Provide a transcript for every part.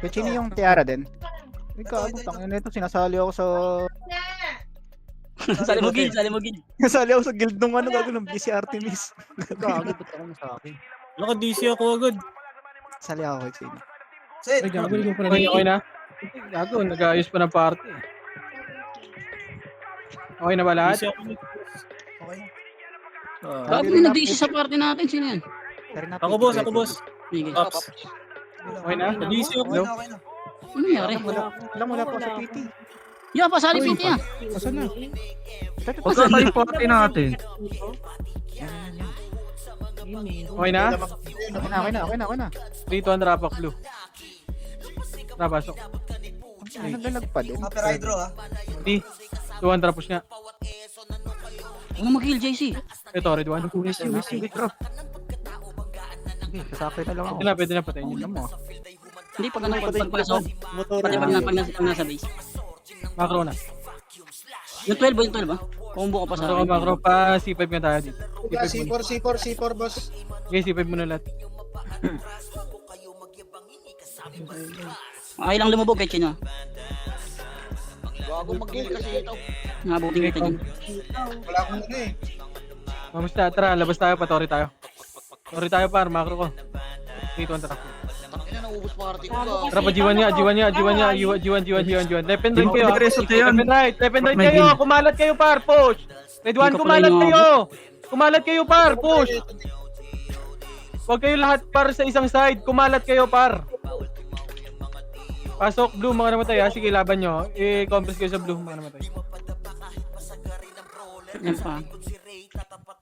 Kuchini yung tiara din. Ikaw, tangin na ito, sinasali ako sa... Sali mo gil. Sinasali ako sa guild nung ano, gago ng BC Artemis. Gago, ba't ako na sa akin? Laka DC ako agad. Sali ako, Kuchini. Sid! Ay, gago, hindi ko pala. Okay na? Gago, nag-aayos pa ng party. Okay na ba lahat? Okay. Bakit may nag-DC sa party natin? Sino yan? Ako boss. Sige. Pops. Okay na? DC ako. Okay na. Ano nangyari? Wala pa sa PT. Yan, pasali PT yan. Asan na? Huwag ka tayo party natin. Okay na? Okay na. Dito ang rapak blue. Napasok. Naglalag pa din. Happy Hydro ha. Di. 200 push nga. Huwag mo mag-heal, JC. Ito, red one. Sasakay na lang ako. Pwede na patayin yun. Hindi, pag ano, pagpasok. Pati pag nasa base. Macro na. Yung 12 ba? Combo ka pa sa Macro, akin. macro pa. C5 nga tayo dito. C4, boss. Okay, C5 muna lahat. Ay lang lumubog kay Chino. Bago mag-heal kasi ito. Nabuting kita dyan. Wala akong ano eh. Mamusta? Tara, labas tayo. Patori tayo. Patori tayo par. Macro ko. Dito ang tara. Tangina, naubos party ko. Tara pa, G1 niya. Left and right kayo. Left and right kayo. Kumalat kayo par. Push. Red one, kumalat kayo. Kumalat kayo par. Push. Huwag kayo lahat par sa isang side. Kumalat kayo par. Pasok blue, mga namatay ha. Sige, laban nyo. I-compress kayo sa blue, mga namatay. Yan pa.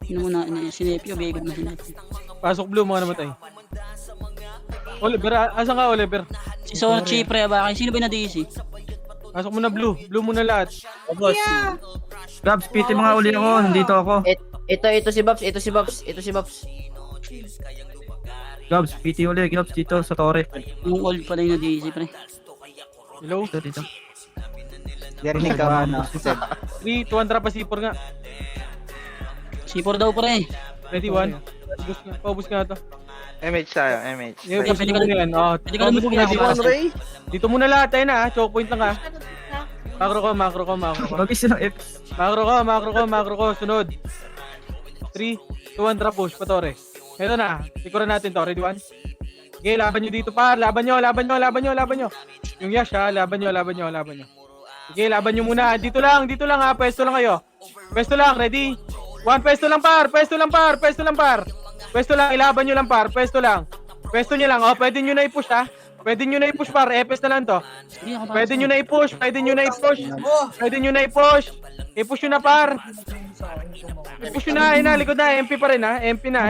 Sino muna, sinepyo, bigod na sinepyo. Pasok blue, mga namatay. Oliver, asan ka Oliver? Si Sochi, pre, bakit? Sino ba yung na-DC? Pasok muna blue. Blue muna lahat. Boss. Gabs, piti mga uli ako. Nandito ako. Ito si Babs. Gabs, piti uli. Gabs, dito sa Torre. Yung old pala yung na-DC, pre. Hello? Dito. Dirinig ka na. 3, 200 pa C4 nga. C4 daw, pre. Ready, 1. Paubos nga ito. MH tayo, MH. Paubos mo na yan. Pwede ka lumubog na. Dito muna lahat, tayo na ha. Choke point lang ha. Macro ko. Mabis ng F. Macro ko. Sunod. 3, 200 push, patore. Ito na, ikuran natin to. Ready, 1. Okay, laban nyo dito par. Laban nyo. Yung Yash ha, laban nyo. Okay, laban nyo muna. Dito lang ha. Pwesto lang kayo. Pwesto lang, ready? 1, pwesto lang par. Pwesto lang, ilaban nyo lang par. Pwesto nyo lang. Oh, pwede nyo na i-push ha. Pwede nyo na i-push par. Epes na lang to. Pwede nyo na i-push. I-push nyo na par. I-push nyo na. Likod na. MP pa rin ha. MP na.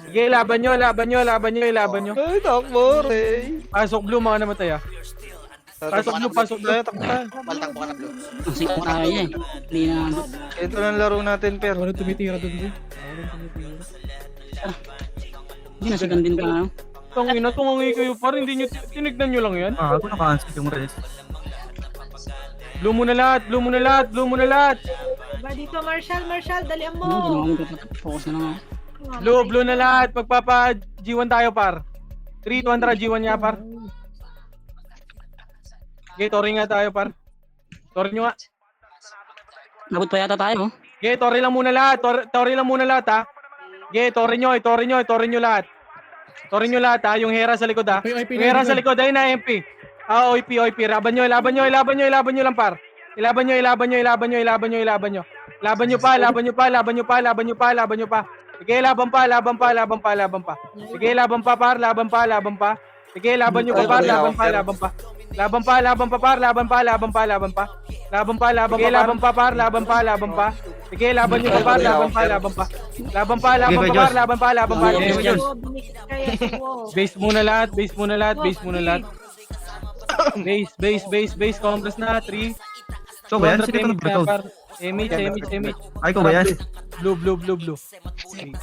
Sige, laban nyo. Ay, takbo, Ray. Pasok blue, mga namatay ha. Pasok blue. Takbo tayo. Paltakbo ka na blue. Kasi kung tayo eh. Hindi na. Ito lang laro natin, per. Walang tumitira doon. Hindi nasigan din pa. Tangina, tungangi kayo par. Hindi nyo, tinignan nyo lang yan. Ako na-cancel yung res. Blue muna lahat. Ba dito, Marshall, dalian Ano, mo. ginawa mo dapat. Focus na lang ako. Blue na lahat. Magpapa G1 tayo par. 3, 200 G1 niya par. Okay, Tori nga tayo par. Tori nyo nga. Nabot pa yata tayo. Okay, Tori lang muna lahat. Tori lang muna lahat ha. Okay, Tori nyo lahat. Tori nyo lahat ha. Yung Hera sa likod ha. Yung Hera sa likod. Ayun na MP. OIP. Laban nyo lang par. Ilaban nyo. Laban nyo pa. Sige, laban pa. Sige, laban pa par. Sige, laban nyo pa par. Laban pa. Sige, laban nyo pa par. Base muna lahat. Base. Compress na. 3. So ba yan? Sino ka nag-breakout? MH. Ay ko ba yan? Blue.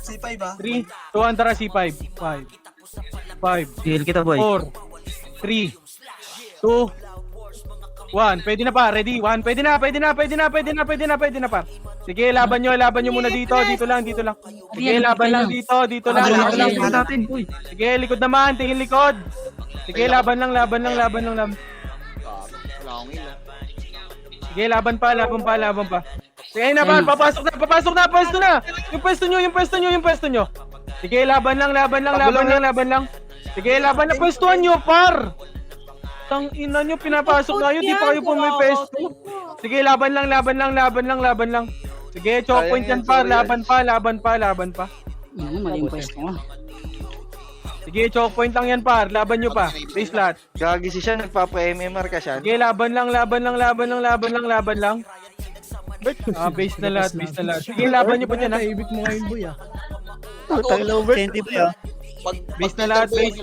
C5 ha. 3, 200 C5. 5, Heal kita boy. 4, 3, 2, 1. Pwede na pa. Ready? 1. Pwede na pa. Sige, laban nyo muna dito. Dito lang. Sige, laban lang dito. Dito lang. Wala, Dito lang. wala. natin, uy. Sige, likod naman. Tingin likod. Sige, laban lang. Wala akong ilo. Sige, laban pa. Sige, ayun na, par. Papasok na. Yung pwesto nyo. Sige, laban lang. Sige, laban na. Pwestuhan nyo, par. Tang ina nyo, pinapasok na yun. Di pa kayo po may pwesto. Sige, laban lang. Sige, choke point yan, par. Laban pa. Mali yung pwesto ko. Sige, choke point lang yan, par. Laban nyo pa. Base lot. Gagi si siya, nagpapa-MMR ka siya. Sige, laban lang. Base na lahat. Sige, laban nyo pa dyan, ha. Tangin na oversenti ba Base na lahat, base.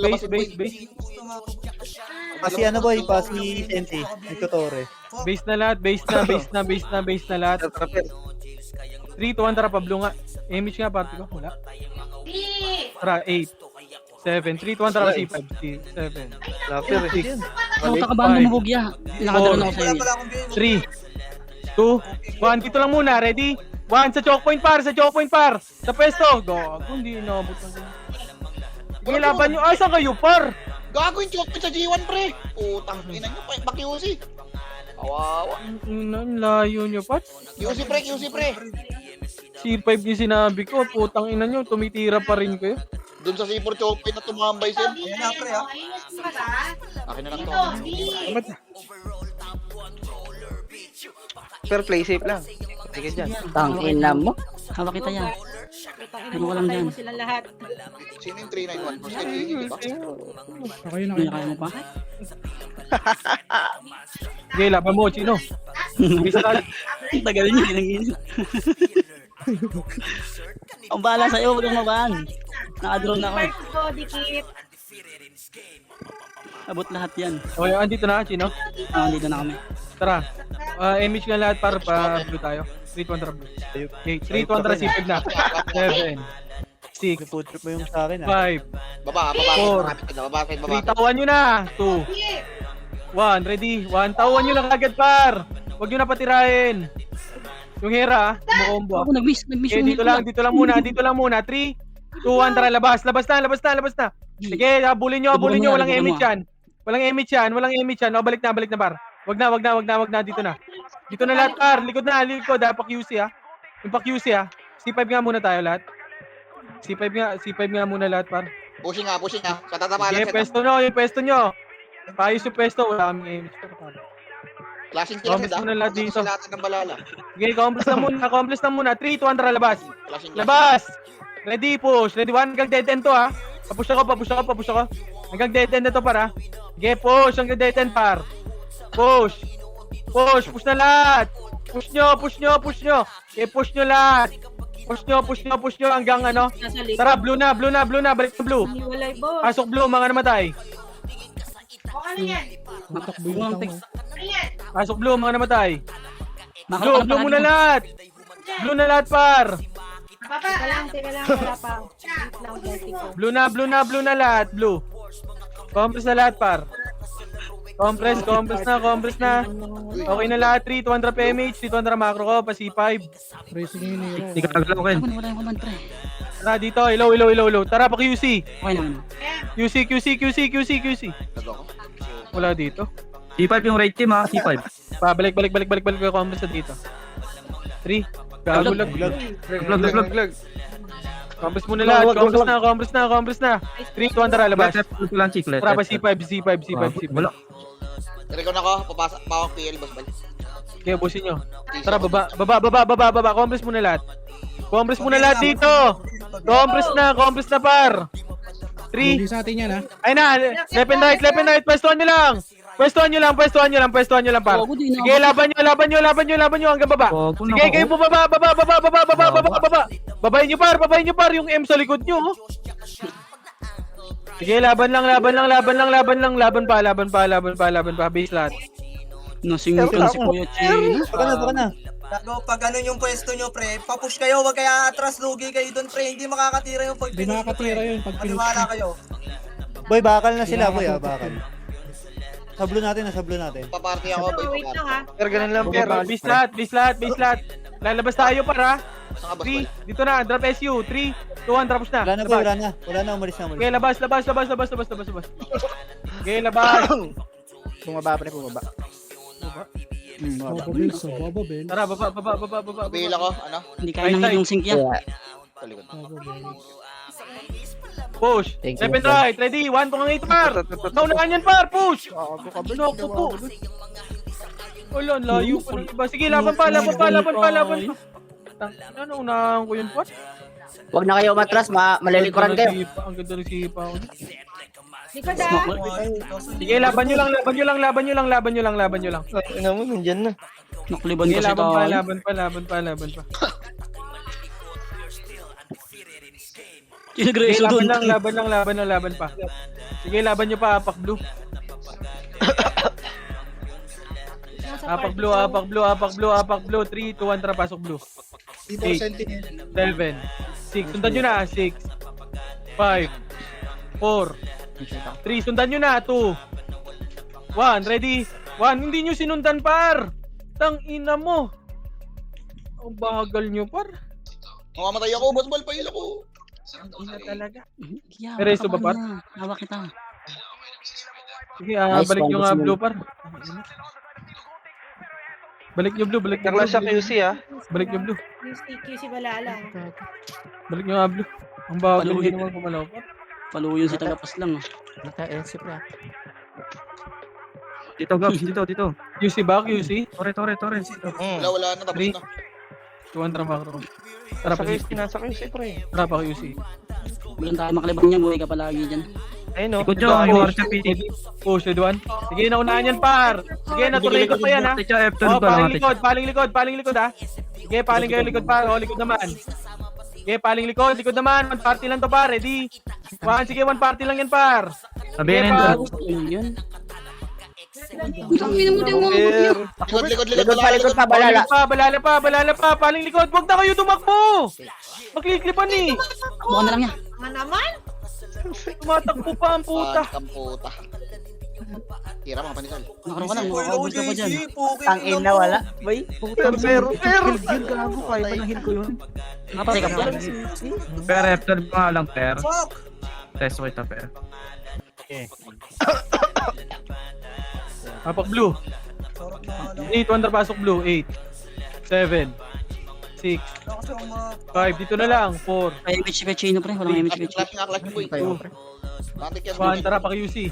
Pasi ano boy, pasi Senti, Nagtotore. Base na lahat. 3 to 1, tara, Pablo nga. Image nga, party ko. Wala. Tara, 8. 7. 3 to 1, tara, C5. 7. Lapir eh. Puta ka ba lumubugya? Nakadala ako sa'yo. 3, 2, 1. Dito lang muna. Ready? 1 sa choke point, par. Sa pwesto. Gago, hindi inabot na. Sige, laban nyo. Ay, saan kayo, par? Gago yung choke sa G1, pre. Putang ina nyo, pa-QC. Kawawa. Layo nyo, par. QC, pre. C5 yung sinabi ko. Putang ina nyo. Tumitira pa rin kayo. Doon sa C4 choke point na tumambay, Sen. Ayan na, pre, ha? Akin na lang to. Per play safe lang. Sige dyan. Tangin na mo. Hawak kita yan. Ano ko lang Patay dyan? mo silang lahat. Sino yung 391? First time di ba? Kaya mo pa? Sige, laban mo, Chino. Bisa ka. Tagal niyo, hinangin. Ang bahala sa'yo, huwag kang mabaan. Naka-drone ako. First ko, dikit. Abot lahat yan. Okay, andito na, Chino. Dito na kami. Tara. Image nga lahat para pa-blue tayo. 3 to 1, tara, blue. Okay, 3 to 1, tara, C5 na. 7. 6. Food trip mo yung sa akin ah. 5. Baba. Four. Baba. 3, tawan nyo na. 2. 1, ready. 1, tawan nyo lang agad, par. Huwag nyo na patirahin. Yung Hera, kumukombo. Ako nag-miss Okay, yung dito lang muna. 3, 2, 1, tara, labas na. Sige, habulin nyo, walang image yan. Walang image yan. O, balik na, par. Wag na, dito na. Dito na lahat, par. Likod, pa QC, ha. Yung pa QC, ha. C5 nga muna tayo lahat. C5 nga muna lahat, par. Pushing nga. Katatama Sige, lang, yung pwesto nyo. Paayos yung pwesto, wala kaming image. Flashing sila, Complex Sen. muna lahat dito. Sila ng balala. Sige, complex na muna. 3, 2, 1, tara, labas. Flashing Labas! Ready, push. Ready, 1. Hanggang dead end to, ha. Papush ako. Hanggang dead end na to, par, ha. Sige, push. Hanggang dead end, par. Push na lahat. Push nyo. Okay, push nyo lahat. Push nyo hanggang ano. Nasa likod. Tara, blue na. Balik na blue. Hiwalay, boss. Pasok blue, mga namatay. Pasok blue, mga namatay. Blue muna lahat. Blue na lahat, par. Teka lang, wala pa. Wait lang, guys, ko. Blue na lahat, blue. Compress na lahat, par. Compress na. Okay na lahat, 3, 200 PMH, 200 macro ko, pa C5. Hindi ka kagalaw, Ken. Wala yung command, pre. Tara dito, hello. Tara pa QC. Okay naman. QC. Wala dito. C5 yung right team, ha? C5. Balik ko compress na dito. 3. Gagulag. Vlog. Compress muna lahat, compress na. 3, 200 labas. Left lang, chick. Tara pa C5. Wala. Record ako, papasok pa akong PL, boss. Kaya busin nyo. Tara, baba. Compress muna lahat. Dito. Compress na, par. 3. Hindi sa atin yan, ha? Ay na, left and right. Pwestuhan nyo lang, par. Gago, di na Sige, laban nyo hanggang baba. Gago na Sige, ako. kayo po baba. Babayin nyo, par, yung M sa likod nyo. Oh. Sige, laban pa, base lahat. Nasingkan si Kuya Chino. Baka na. Gago, pag ano yung pwesto nyo, pre, papush kayo, wag kaya atras, lugi kayo doon, pre, hindi makakatira yung pag Hindi makakatira yun pag Maniwala kayo. Boy, bakal na sila boy, bakal. Sablo natin. Paparty ako, boy. Wait lang, ha. Per, ganun lang, per. Base lahat. Lalabas tayo para. Saan ka ba? 3, dito na, drop SU. 3, 2, 1, tapos na. Wala na, Labas. wala na. Wala na, umalis na, umalis. Okay, labas. Okay, labas. Bumaba pa rin, bumaba. Bumaba. Tara, baba. Bila ko, ano? Hindi kaya nang yung sync yan. Talikod. Push. Thank you. Left and right. Ready? 1, 2, 8, par. Naunahan yan, par. Push. Naku po. Wala, layo pa ng iba. Sige, laban pa. Ano, unahan ko yun, par? Huwag na kayo umatras, malilikuran kayo. Ang ganda ng sipa. Likod Smoke. Sige, laban nyo lang. Ina mo, nandyan na. Nakliban Sige, kasi tayo. laban pa. Sige, Kinagreso doon. laban pa. Sige, laban nyo pa, apak blue. Apak blue. 3, 2, 1, tara, pasok blue. 8, 7, 6. Sundan nyo na. 6, 5, 4, 3. Sundan nyo na. 2, 1. Ready? 1. Hindi nyo sinundan, par. Tang ina mo. Ang bagal nyo, par. Mamamatay ako, boss ball, pail ako. Ang ina talaga. Yeah, Reso ba, par? Hawak kita. Sige, Nice balik one, nyo nga Guzman. blue, par. Balik nyo blue. Nakla siya QC ah. Balik nyo blue. QC Balala. Balik nyo nga blue. Ang bagal Paluhin. hindi naman kumalaw, par. Paluyon si tagapas lang. Naka-LC pa. Dito, Gabs, dito. QC ba? QC? Tore. Wala na, tapos Three. na. 2, 1, tara, makro. Tara, Sa pa QC, nasa QC pre. Tara, pa QC. Huwag tayo makaliban niya. Buhay ka palagi dyan. Ayun o. Ikot nyo, ang Marcha PT. Push, ready, 1. Sige, naunahan yan, par. Sige, natuloy ko pa yan, ha. Techa F2 Oh, pa lang. paling likod, ha. Sige, paling kayo likod, par. Oh, likod naman. Sige, paling likod naman. 1 party lang to, par. Ready? 1, sige, 1 party lang yan, par. Sabihin Sige, nito. par. Yun. Ang ina mo din mo. Likod pa, Balala. Balala pa. Paling likod. Huwag na kayo tumakbo. Makliklipan eh. Bukan na lang niya. Ano naman? Tumatakbo pa ang puta. Ang puta. Tira mga panisal. Nakaroon ka lang. Hello, Makakabos ka pa dyan. JC. Pukin Tangin na wala. Bay. Pero. Yun, gago ka. Iba ng heal ko yun. Nakapasay ka pa. Per F2 pa nga lang, per. Fuck! Test ko ito, per. Apak blue. Sarap na alam. 8, 1 pasok blue. 8, 7, 6, Kasi ang mga 5. Dito na lang. 4, May MH kay Chino pre. Walang MH kay Chino. Clutch nga, clutch boy. Tayo. Matik yan, 1. Tara, pa QC.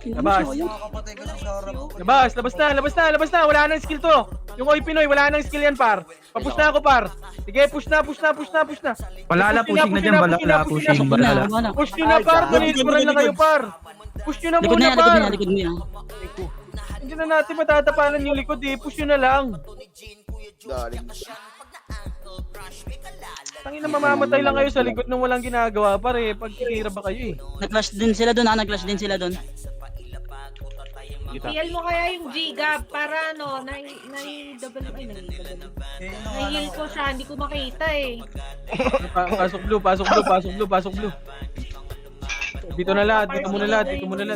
Labas. makakapatay ka sa sarap. Labas na. Wala nang skill to. Yung Oy Pinoy, wala nang skill yan, par. Papush na ako, par. Sige, push na. Balala, pushing na dyan. Balala, pushing. Balala. Wala. Push nyo na, par. Manilikuran na kayo, par. Push nyo na Likod muna, na par. yan. Likod mo yan. Hindi na natin matatapalan yung likod, eh. Push nyo na lang. Galing. Tangin na mamamatay lang kayo sa likod nung walang ginagawa, par, eh. Pagkikira ba kayo, eh. Nag-clash din sila doon. Nag-clash din sila doon. PL mo kaya yung G-Gab para ano, nai-double, nai-heal ko siya, hindi ko makita eh. Pasok blue. Dito na lahat. Huwag na muna.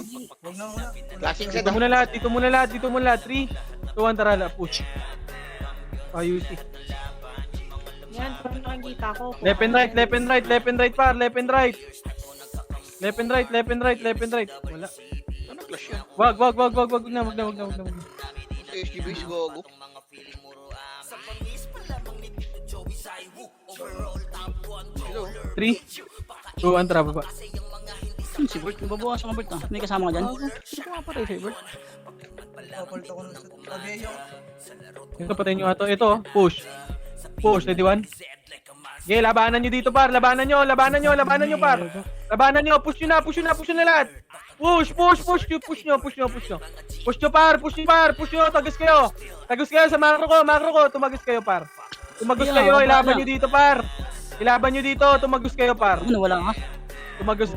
Flashing set. Dito muna lahat. 3, 2, 1, tara, push. Ayusi. Yan, parang nakikita ko. Left and right, par. Left and right. Wala. Anong clash yan? Wag na. SG base, gogo. 3, 2, 1, tara, baba. Si Bert. Nababawasan ka Bert ah. May kasama ka dyan. Kapalto ko na sa Tabeyo. Yung kapatay nyo ato. Ito, push. Ready, 1. Okay, labanan nyo dito, par. Labanan nyo, par. Labanan nyo. Push nyo na lahat. Push nyo, par. Tagas kayo sa makro ko. Tumagos kayo, par. Ilaban nyo dito, par. Tumagos kayo, par. Ano, wala ka. Tumagos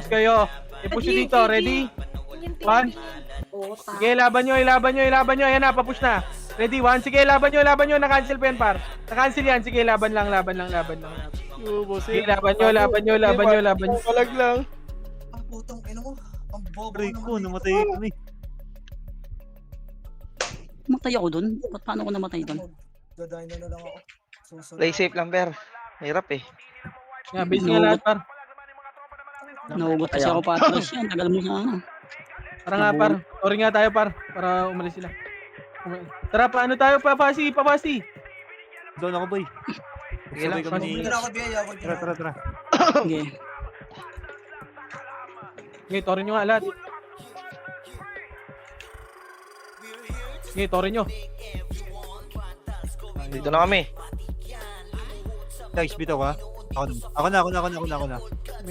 kayo. I-push nyo dito, ready? 1. Sige, laban nyo. Ayan na, papush na. Ready, 1. Sige, laban nyo. Na-cancel pa yan, par. Na-cancel yan. Sige, laban lang. Sige, laban nyo. Walag lang. Ang putong ino mo. Ang bobo Rico, naman. namatay kami. Matay ako dun? Paano ako namatay dun? Dadahin na lang ako. Susunod. Play safe lang, Ber. Hirap eh. Yan, base nga lahat par. Nahugot kasi ako patras yan. Tagal mo sa ano. Tara nga par. Sorry nga tayo par. Para umalis sila. Tara, paano tayo? Papasi. Doon ako, boy. Sige lang, Sabay kami. Hindi na ako biyaya. Huwag Tara, tara, tara. Sige. Okay, torin nyo nga lahat. Okay, torin nyo. Dito na kami. Guys, bitaw ka. Ako na.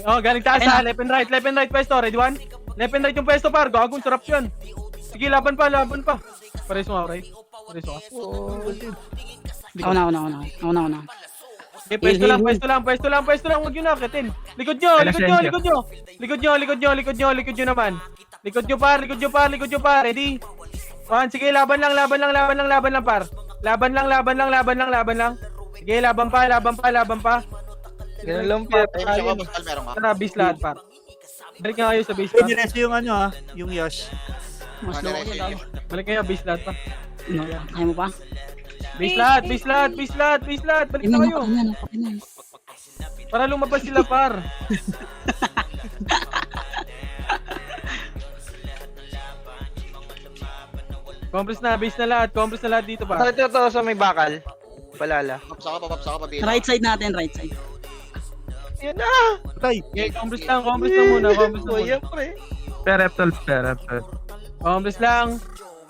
Oh, galing taas ha. Left and right pwesto. Ready one? Left and right yung pwesto par. Gagong sarap yun. Sige, laban pa. Pares mo ako, right? Pares mo ako. Ako na. Okay, pwesto lang. Huwag nyo nakitin. Likod nyo naman. Likod nyo par. Ready? One, sige, laban lang par. Laban lang. Sige, laban pa. Ganun lang, Ber. Ay, siya ko, Pascal, meron ka. Tara, base lahat par. Balik nga kayo sa base Uy, pa. niresto yung ano ha. Yung Yash. Mas low ko yan. Balik kayo, base lahat pa. No, kaya mo pa? Base lahat. Balik na kayo. Para lumabas sila par. Compress na lahat dito pa. Bakit ito sa may bakal? Palala. Papaps ako, pabila. Right side natin, right side. Yan na! Patay. Okay, compress lang muna. Kuya, pre. Pereptol. Compress lang.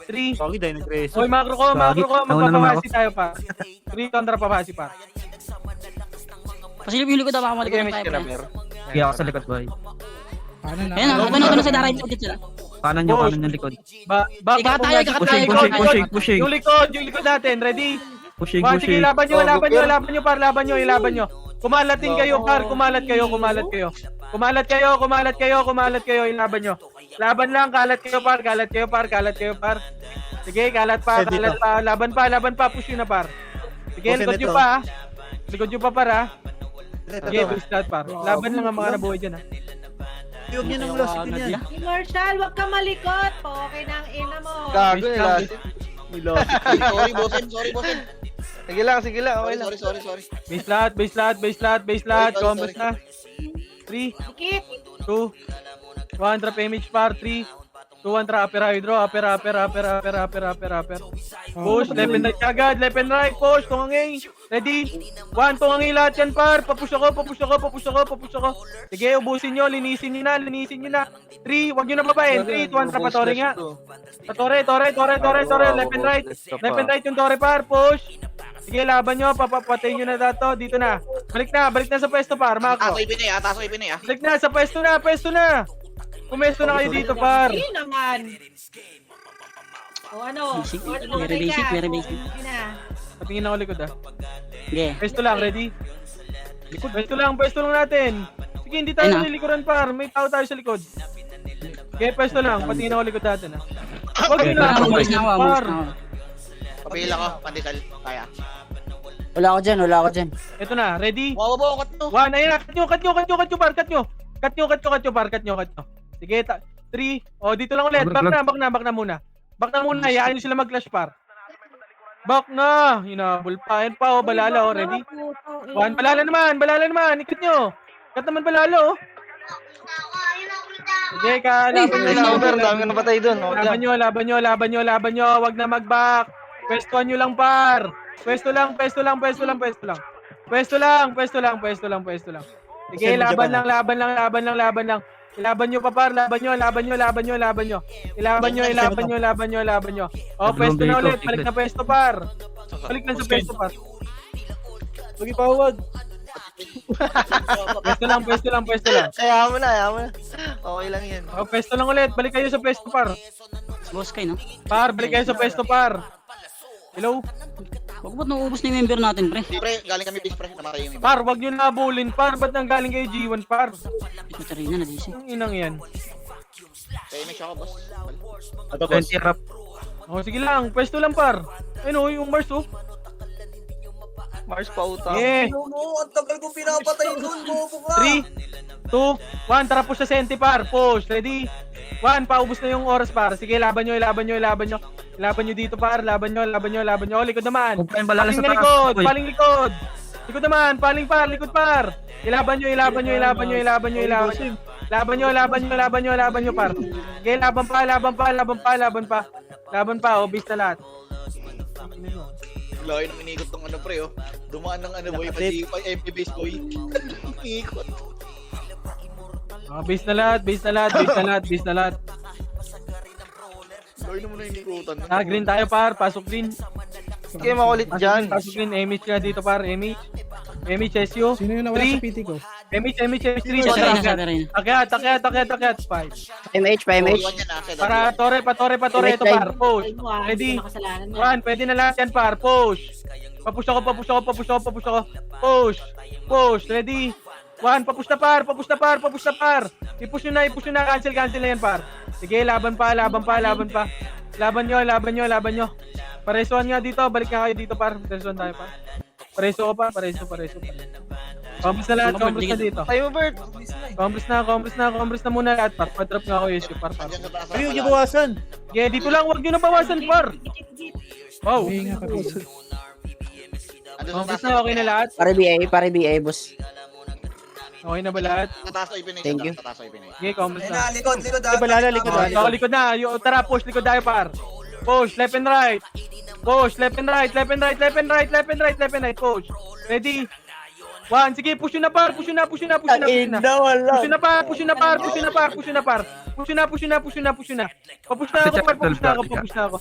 3. Sorry, dahil nag-resto. Hoy, macro ko. Nauna naman Magpapabasi tayo pa. 3 kontra papasi pa. Pasilip yung likod na baka Sige, malikod miss tayo. ka na, Pre. Ber. Sige ako sa likod, boy. Ayan na, ito na sa right side sila. Kanan nyo likod. Back Ikaw tayo, ikaw tayo. Pushing. Yung likod natin. Ready? Pushing. Sige, laban nyo. Kumalat kayo, par. Kumalat kayo. Ilaban nyo. Laban lang, kalat kayo, par. Sige, kalat pa. Laban pa. Push yun na, par. Sige, likod nyo pa, par, ha. Sige, base lahat, par. Laban lang ang mga nabuhay dyan, ha. Huwag niyo nang lost yan. Si Marshall, wag ka malikot. Okay na ang ina mo. Gago nila. Sorry, bosin. Sige lang. Okay lang. Sorry. Base lahat. Combat na. 3, Dikit. 2, 1, drop image par. 3, 2, 1, drop upper hydro. Upper. Push, left and right agad. Push, tungangay. Ready? 1, tungangay lahat yan par. Papush ako. Sige, ubusin nyo. Linisin nyo na. 3, wag nyo na babain. 3, 2, 1, drop patore nga. Tore. Left and right yung tore par. Push. Sige, laban nyo. Papapatay nyo na dato. Dito na. Balik na sa pwesto par. Mako. Taso ipinay ah. Balik na sa pwesto na. Pumesto na kayo dito par. Hindi naman. O ano? Basic, Ano very basic, ka? very basic. Sige na. Patingin ako likod ah. Sige. Pwesto lang, ready? Pwesto lang natin. Sige, hindi tayo Ayun na. nilikuran par. May tao tayo sa likod. Okay, pwesto lang. Patingin ako likod natin ah. Huwag nyo na. Umalis na ako. Par. Pabila ko, pandesal. Kaya. Wala ako dyan. Ito na, ready? Wow, cut no. 1, ayun na. Cut nyo par. Cut nyo. Sige, 3. O, dito lang ulit. Back na muna. Hayaan nyo sila mag-clash par. Back na. Hinabol pa. Ayan pa, balala o. Ready? 1, balala naman. Ikot nyo. Cut naman balala o. Sige, laban nyo. Ber, dami ka napatay doon. Laban nyo. Wag na mag-back. Pwestuhan nyo lang par. Pwesto lang. Sige, laban lang. Ilaban nyo pa par. Laban nyo. O, pwesto na ulit. Balik na pwesto par. Balik na sa pwesto par. Huwag ipawag. Pwesto lang. Kaya mo na. Okay lang yan. O, pwesto lang ulit. Balik kayo sa pwesto par. Boss kayo, no? Par, balik kayo sa pwesto par. Hello? Huwag ba't nauubos na yung member natin, pre? Di pre, galing kami base pre. Namatay yung iba. Par, wag nyo nabulin par. Ba't nang galing kayo G1 par? Ito tarina na DC. Ang inang yan. Kaya may siya ako, boss. 20 rap. O, sige lang. Pwesto lang par. Ayun o, yung Mars o. Mars pa utang. Yeah. Ang tagal ko pinapatay doon, bobo ka. 3, 2, 1, tara push sa senti par, push, ready? 1, paubos na yung oras par. Sige, laban nyo. Laban nyo dito par, laban nyo. Oh, likod naman. Huwag tayong balala Paling sa na taas. likod, Uy. paling likod. Likod naman, paling par, likod par. Ilaban nyo par. Sige, laban pa, obis na lahat. Laki nang inikot tong ano pre oh. Dumaan ng ano boy, pati MP base boy. Inikot. Base na lahat. Laki naman na inikutan. Green tayo par, pasok green. Sige, makulit dyan. Pasok green, MH ka dito par, MH, SU. Sino yung nawala sa PT ko? MH, 3, Sa rin. akyat, 5. PMH, PMH. Para Torre, ito par, push. Ready? Ready? Makasalanan mo. 1, pwede na lahat yan par, push. Papush ako. Push, ready? 1, papush na par. I-push nyo na, cancel na yan par. Sige, laban pa. Laban nyo. Paresoan nga dito, balik nga kayo dito par. Paresoan tayo par. Pareso. Compres na lahat, compres na dito. Tayo, Bert. Compres na muna lahat par. Pa-drop nga ako issue par. Andiyan sa taas. Ayun, yung bawasan. Yeah, dito lang, wag nyo na bawasan par. Wow. Ayun nga kami. Compres na, okay na lahat? Pare BA, boss. Okay na ba lahat? Sa taas ay pinay. Thank you. Sa taas ay pinay. Okay, compres Ayun na. na, likod. Ay, balala, likod. So, likod na. Tara, push, likod tayo par. Push, left and right. Push, left and right. Push. Ready? 1, sige, push yun na par. Push yun na. Push yun na par. Papush na ako.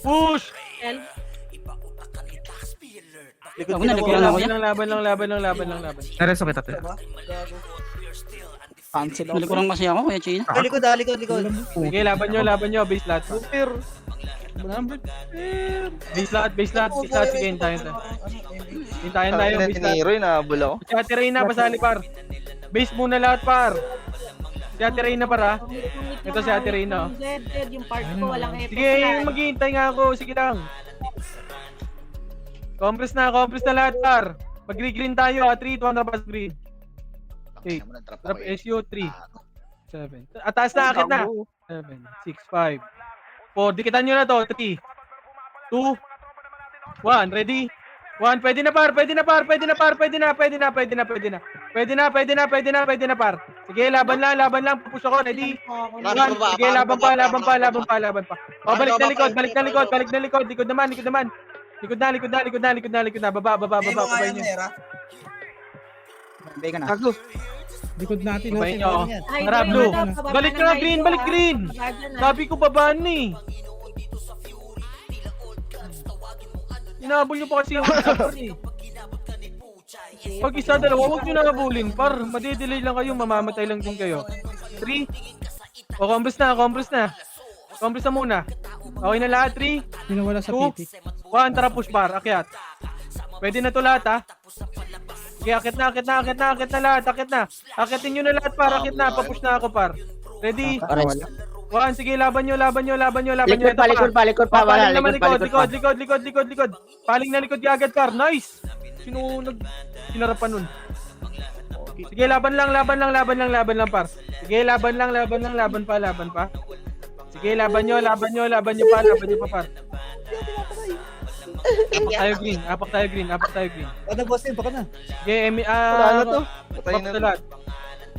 Push. Likod Ako na, likod na ako yan. Laban. Nareso kita, te. Cancel ako. Nalikurang kasi ako, Kuya Chino. Ay, likod. Sige, laban nyo. Base lahat. Base lahat. Sige, hintayin tayo. Base lahat. Tiniro yun, nahabol ako. Si Ate Reyna, pasali par. Base muna lahat par. Si Ate Reyna par ha. Ito si Ate Reyna. Yung part ko, walang effect. Sige, maghihintay nga ako. Sige lang. Compress na lahat par. Mag-green tayo ha. 3, 2, pas green. Tangina mo, nag-trap Drop ako eh. SU 3. 7. Ataas na, akit na. 7, 6, 5. 4. Dikitan nyo na to. 3, 2, 1. Ready? 1. Pwede na par. Pwede na par. Sige, laban lang. Pupush ako. Ready? 1. Sige, laban pa. O, balik na likod. Likod naman. Likod na. Baba. Hindi mo Babay kaya nyo. Nera. Beka na. Tago. Likod natin. Babay natin. nyo. Ay, Tara, green blue. na daw, pababa Balik na ka na, kayo, green. ha? Balik green. Pababa na. Sabi ko babaan na eh. Inahabol nyo pa kasi yung Pag isa, dalawa, huwag nyo na habulin. Par, madidelay lang kayo, mamamatay lang din kayo. 3. O, compress na. Compress na muna. Okay na lahat, 3, Pinawala sa 2, PT. 1, tara push bar, akyat. Pwede na to lahat ha. Sige, akyat na. Akyatin nyo na lahat par, akyat na, papush na ako par. Ready? Pares. 1, sige, laban nyo. Likod pa. Paling naman Likod pa. likod. Paling na likod agad par. Nice! Sino sinarapan nun? Sige, laban lang par. Sige, laban pa. Sige, laban nyo pa par. Apak tayo green. Ano, boss din, baka na. Sige, Wala na to. Patay na to.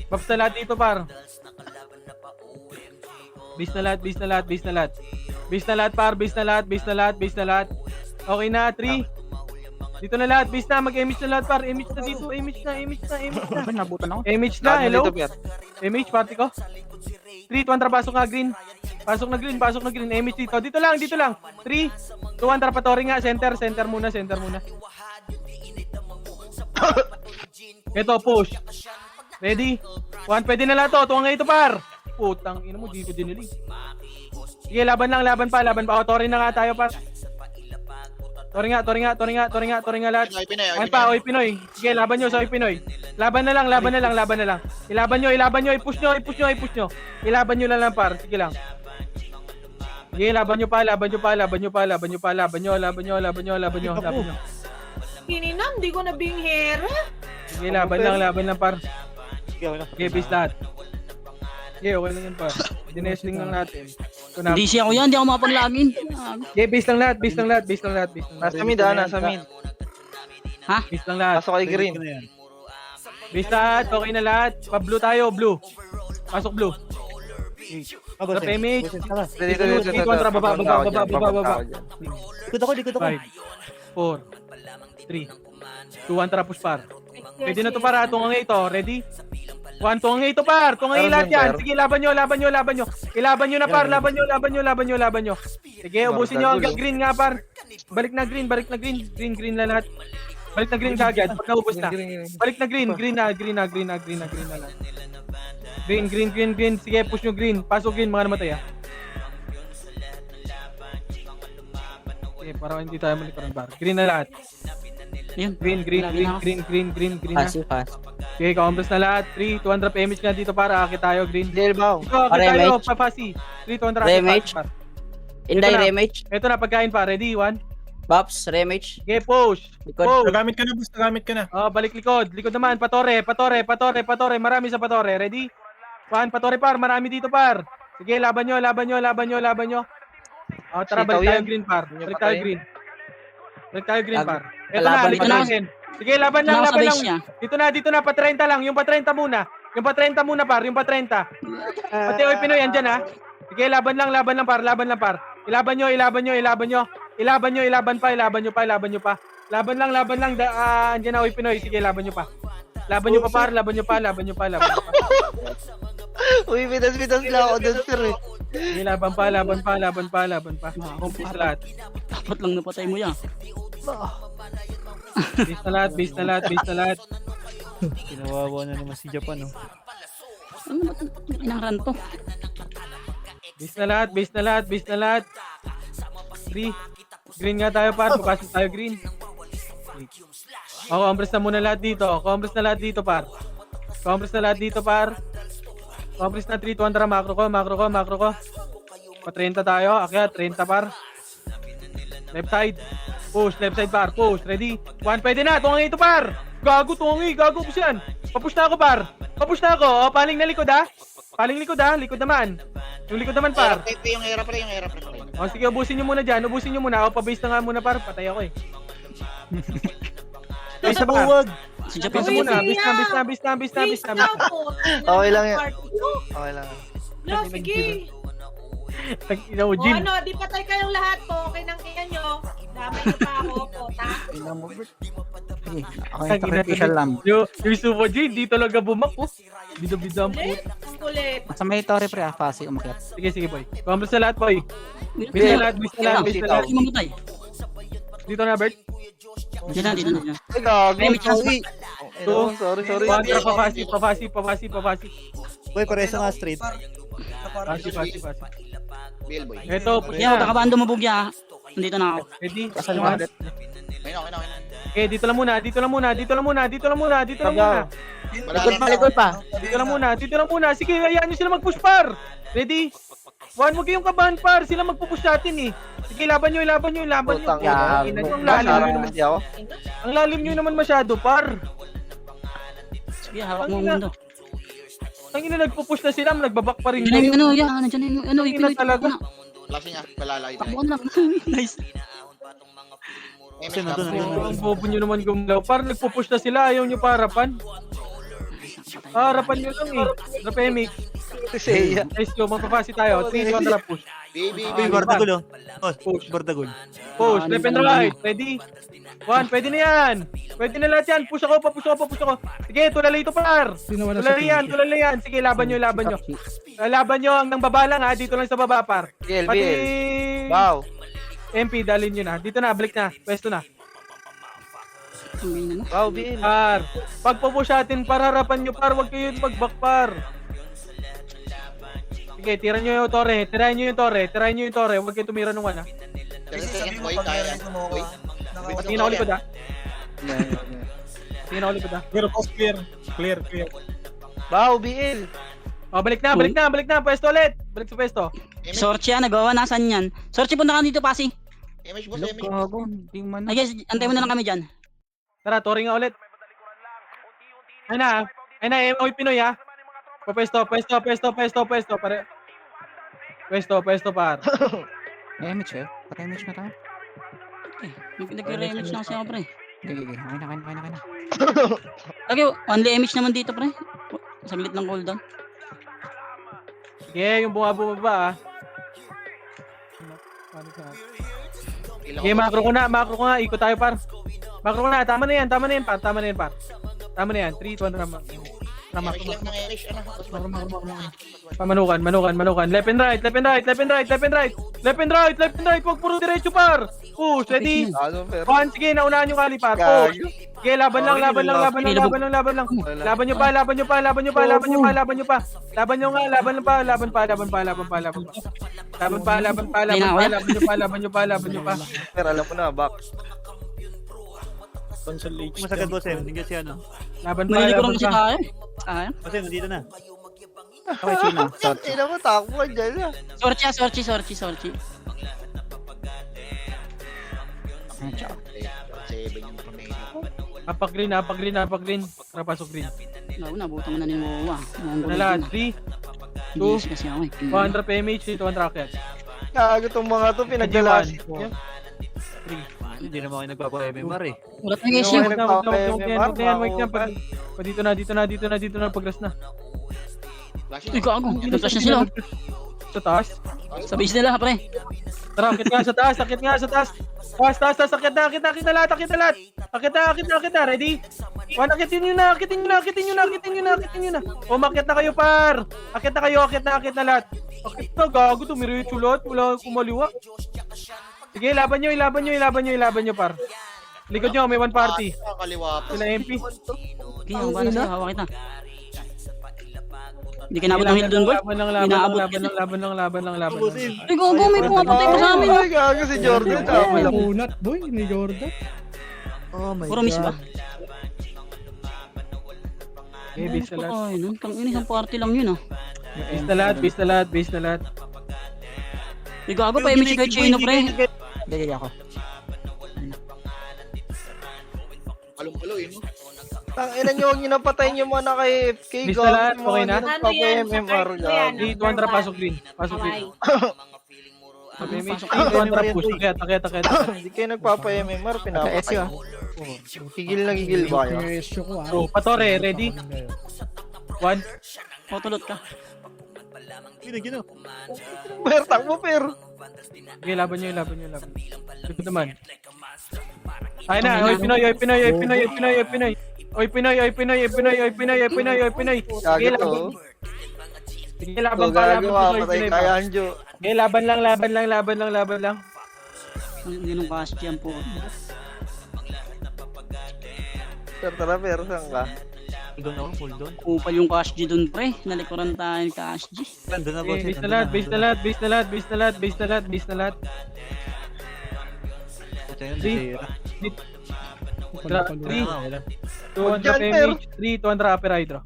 Babs na lahat dito par. Base na lahat. Okay na, 3. Dito na lahat, base na, mag-image na lahat par. Image na dito, image na. Nabutan ako. Image na, hello? Image, party ko. 3, 2, 1, pasok nga green. Pasok na green. Image dito. Dito lang. 3, 2, 1, tara patoring nga. Center muna. Ito, push. Ready? 1, pwede na lahat to. Tuwang nga ito par. Putang ina mo, di ko dinilig. Sige, laban pa. O, Tori na nga tayo par. Tori nga lahat. Ayan pa, Oy Pinoy. Sige, laban nyo sa Oy Pinoy. Laban na lang. Ilaban nyo, i-push nyo. Ilaban nyo lang par. Sige lang. Sige, laban nyo pa. Kininam, di ko na binghera. Sige, laban lang par. Sige, okay lang. Okay, base lahat. Okay, okay lang yun par. Dinesting lang natin. Ito na. Hindi siya ako yan, hindi ako makapaglagin. Okay, base lang lahat, base lang lahat, base lang lahat, base lang lahat. Nasa mid nasa mid. Base lang lahat. Pasok kay green. Base lahat, okay na lahat. Pa-blue tayo, blue. Pasok blue. Ako, Sa PMH. Dito. Dito, kontra, baba. Likod ako. 5, 4, 3, 2, 1, tara push par. Pwede na to para, tungangay ito, ready? 1, tungangay ito par, tungangay lahat yan. Sige, laban nyo. Ilaban nyo na par, laban nyo. Sige, ubusin nyo hanggang green nga par. Balik na green na lahat. Balik na green kagad, pag naubos na. Balik na green na lahat. Green. Sige, push nyo green. Pasok green, mga namatay ah. Sige, para hindi tayo malikaran bar. Green na lahat. Ayun. Green na. Pass. Okay, ka-compress na lahat. 3, 200 PMH na dito para. Akit tayo, green. Del bow. Ito, akit tayo, papasi. 3, 200 Remage. par. Inday, Ito na. Remage. Ito na, pagkain pa. Ready? 1. Pops, Remage. Okay, push. Likod. Nagamit ka na, boss. Nagamit ka na. Oh, balik likod. Likod naman. Patore. Marami sa patore. Ready? 1, patore par. Marami dito par. Sige, laban nyo. Oh, tara, balik tayo green par. Balik tayo green par. Ito na, Laban likod na. natin. Sige, laban lang. Nasa base niya. Dito na, pa 30 lang. Yung pa 30 muna. Yung pa 30 muna par, yung pa 30. Pati oy Pinoy, andyan ha. Sige, laban lang par. Ilaban nyo. Ilaban pa. Laban lang. Andyan na oy Pinoy. Sige, laban nyo pa. Laban nyo pa. Uy, bidas lang ako dun, sir eh. Sige, laban pa. Base lahat. Dapat lang napatay mo yan. Base na lahat. Kinawawa na naman si Japan, oh. Ano ba inang to? Base na lahat. 3. Green nga tayo par. Papasok tayo green. Ako, compress na muna lahat dito. Par. Compress na 3, 200 macro ko. Pa 30 tayo. Akyat, 30 par. Left side par. Push. Ready? 1, pwede na. Tungangi ito par. Gago ko yan. Papush na ako par. Oh, paling na likod ha. Likod naman. Yung likod naman par. Yung era pre. O sige, ubusin nyo muna dyan. Ako, pabase na nga muna par. Patay ako eh. Base na ba? Si Japan Base na muna. Base na. Okay lang yan. Okay lang. No, sige. Tag-ina mo, O Jin. ano, di patay kayong lahat po. Okay nang kaya nyo. Damay nyo pa ako, pota. Ako yung sacrificial lamb. Yung Supo Jin, di talaga bumak oh. Bida-bida ang Kulit. puto. Ang kulit. Sa may torre, pre, Fasi, umakyat. Sige boy. Compress na lahat boy. Base na lahat. Hindi mamatay. Dito na Bert. Dito na. Ay, gago. Remage na. So, Sorry. Contra papasi. Boy, pareso nga straight. Pasi. Bill boy. Eto, push Yan, na. kakabando mo bugya. Nandito na ako. Ready? Kasal One. mo. Okay na. Okay, dito lang muna. Likod pa. Dito lang muna. Sige, hayaan nyo sila mag-push par. Ready? 1, huwag kayong kabahan par. Sila magpupush natin eh. Sige, laban nyo. Putang ina. Ang lalim nyo naman masyado par. Sige, hawak mo ang mundo. Ang ina nagpupush na sila, nagbabak pa rin. Diyan yung nandiyan yung Ang ina talaga. Klase niya, palalay Takbo na. Nice. Ang bobo nyo naman gumalaw. Par nagpupush na sila, ayaw nyo pa harapan. Harapan nyo lang eh. Rapemik. Seiya. Nice go, magpapasi tayo. 3, 2, push. Baby. Uy, Bardagul, oh. Push, Bardagul. Push, left and right. Ready? 1, pwede na yan. Pwede na lahat yan. Push ako. Sige, tulalay ito par. Tulalay yan. Sige, laban nyo. Laban nyo hanggang baba lang ha. Dito lang sa baba par. BL. Pati Wow. MP, dalhin nyo na. Dito na, balik na. Pwesto na. Wow, BL. Par, pag pupush natin, par harapan nyo par. Huwag kayo mag-back par. Sige, tirahan nyo yung torre. Huwag kayo tumira nung ano. 30 seconds boy, kaya yan. Boy. Tingin ako likod ha. Clear. Wow, BL. Oh, balik na. Pwesto ulit. Balik sa pwesto. Sorchi yan, nagawa. Nasaan yan? Sorchi, punta ka dito, Pasi. Image boss. Gago, hindi man. Ay guys, antay mo na lang kami dyan. Tara, touring nga ulit. Ayun na. Ay na, oy Pinoy ha. Pwesto. Pare. Pwesto par. Remage eh. Pa-remage na tayo. Nag-remage na kasi ako, pre. Okay. Okay na. Lagi, only image naman dito, pre. Saglit lang cooldown. Sige, yung bumaba ah. Ilang Sige, macro ko nga. Ikot tayo par. Macro ko na. Tama na yan par. Tama na yan. 3, 2, 1, rama. Irish lang ng Irish, ano? Pamanukan. Left and right. Huwag puro diretso par. Push, ready? Ano, pero? One, sige, naunahan yung kali par. Push. Sige, laban lang. Laban nyo pa. Laban nyo pa. Pero alam ko na, back. Masagad boss eh. Hindi kasi ano. Laban Malilikuran kasi pa. tayo. Kaya? Boss eh, nandito na. Okay, sino? Ina mo, takbo ka dyan. Sorchi. Seven yung promedio. Apak green. Tara, pasok green. Nabutan mo na ni Mowa. Nala, 3, Yes, kasi ako eh. 200 PMH, 200 racket. Gago tong mga to, pinagjalas. 3. Hindi naman ako nagpapa-MMR eh. Wala tayong issue. Wala na. Wait na. Dito na, pagras na. Flash Uy, gago. Nag-flash na sila. Oh. Sa taas. Sa base nila, pre. Tara, akit nga sa taas. Akit na. Ready? One, akitin nyo na. Umakyat na kayo, par. Akit na lahat. Akit na, gago, tumiretso lahat. Wala kumaliwa. Sige, ilaban nyo, par. Likod nyo, may one party. Kaliwa pa. Sila MP. Okay, ako ba na sa'yo? Hawak kita. Hindi ka nabot ng heal doon, boy. Laban lang. Ay, gago, may pumapatay pa sa amin. Ay, gago si Jordan. Tama lang. Unat boy ni Jordan. Oh my Puro miss ba? Okay, base na lahat. Ay, nun. Isang party lang yun, ah. Base na lahat. Ay, gago, pa image kay Chino, pre. Gagaya ako. Palong-palo, yun. Tangina nyo, huwag nyo napatayin yung mga naka-AFK. Miss na lahat, okay na? Ano yan? MMR, Sa card Di, 200 pasok green. Okay. Push. Akit. Hindi kayo nagpapa-MMR, pinapatay. Gigil na gigil ba kayo? Presyo ko ah. So, Patore, ready? 1. Otulot ka. Gino. Per, takbo per. Okay, laban nyo. Likod naman. Ay na, oy Pinoy. Sige, Gago to. Sige, So, laban pa. gago, mapatay kaya Anjo. Okay, laban lang. Ang ginong cash jam po. Per, tara per, saan ka? Full doon. Kupal yung cash G dun, pre. Nalikuran tayo ng cash G. Doon na boss eh. Base na lahat. Three. 200 PMH, 200 upper hydro.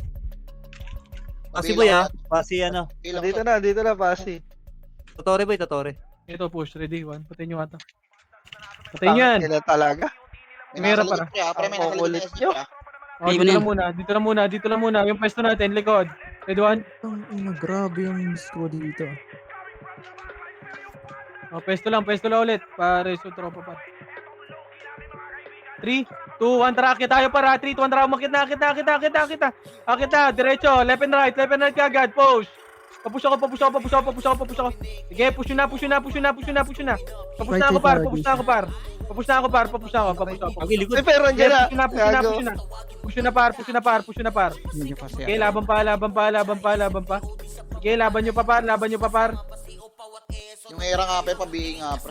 Pasi boy ah. Pasi ano. Dito na, pasi. Totore boy. Ito, push. Ready, 1. Patayin nyo ata. Patayin nyo yan. Tangina talaga. Meron para. Pre, may Ang nakalit kulit na nyo. SG, Oh, dito lang muna. Yung pwesto natin, likod. Ready, 1. Grabe yung score dito. Oh, pwesto lang ulit. Para sa tropa pa. 3, 2, 1, tara, akit tayo para. 3, 2, 1, tara, umakit na. Akit na, diretso, left and right kagad, push. Papush ako. Sige, push na. Papush na ako, par. Okay, likod. Ay, pero Sige, andyan na. Gago. push na, par. Hindi nyo pasi. Sige, laban pa. Sige, laban nyo pa, par. Yung era nga, pre, pabihing nga, pre.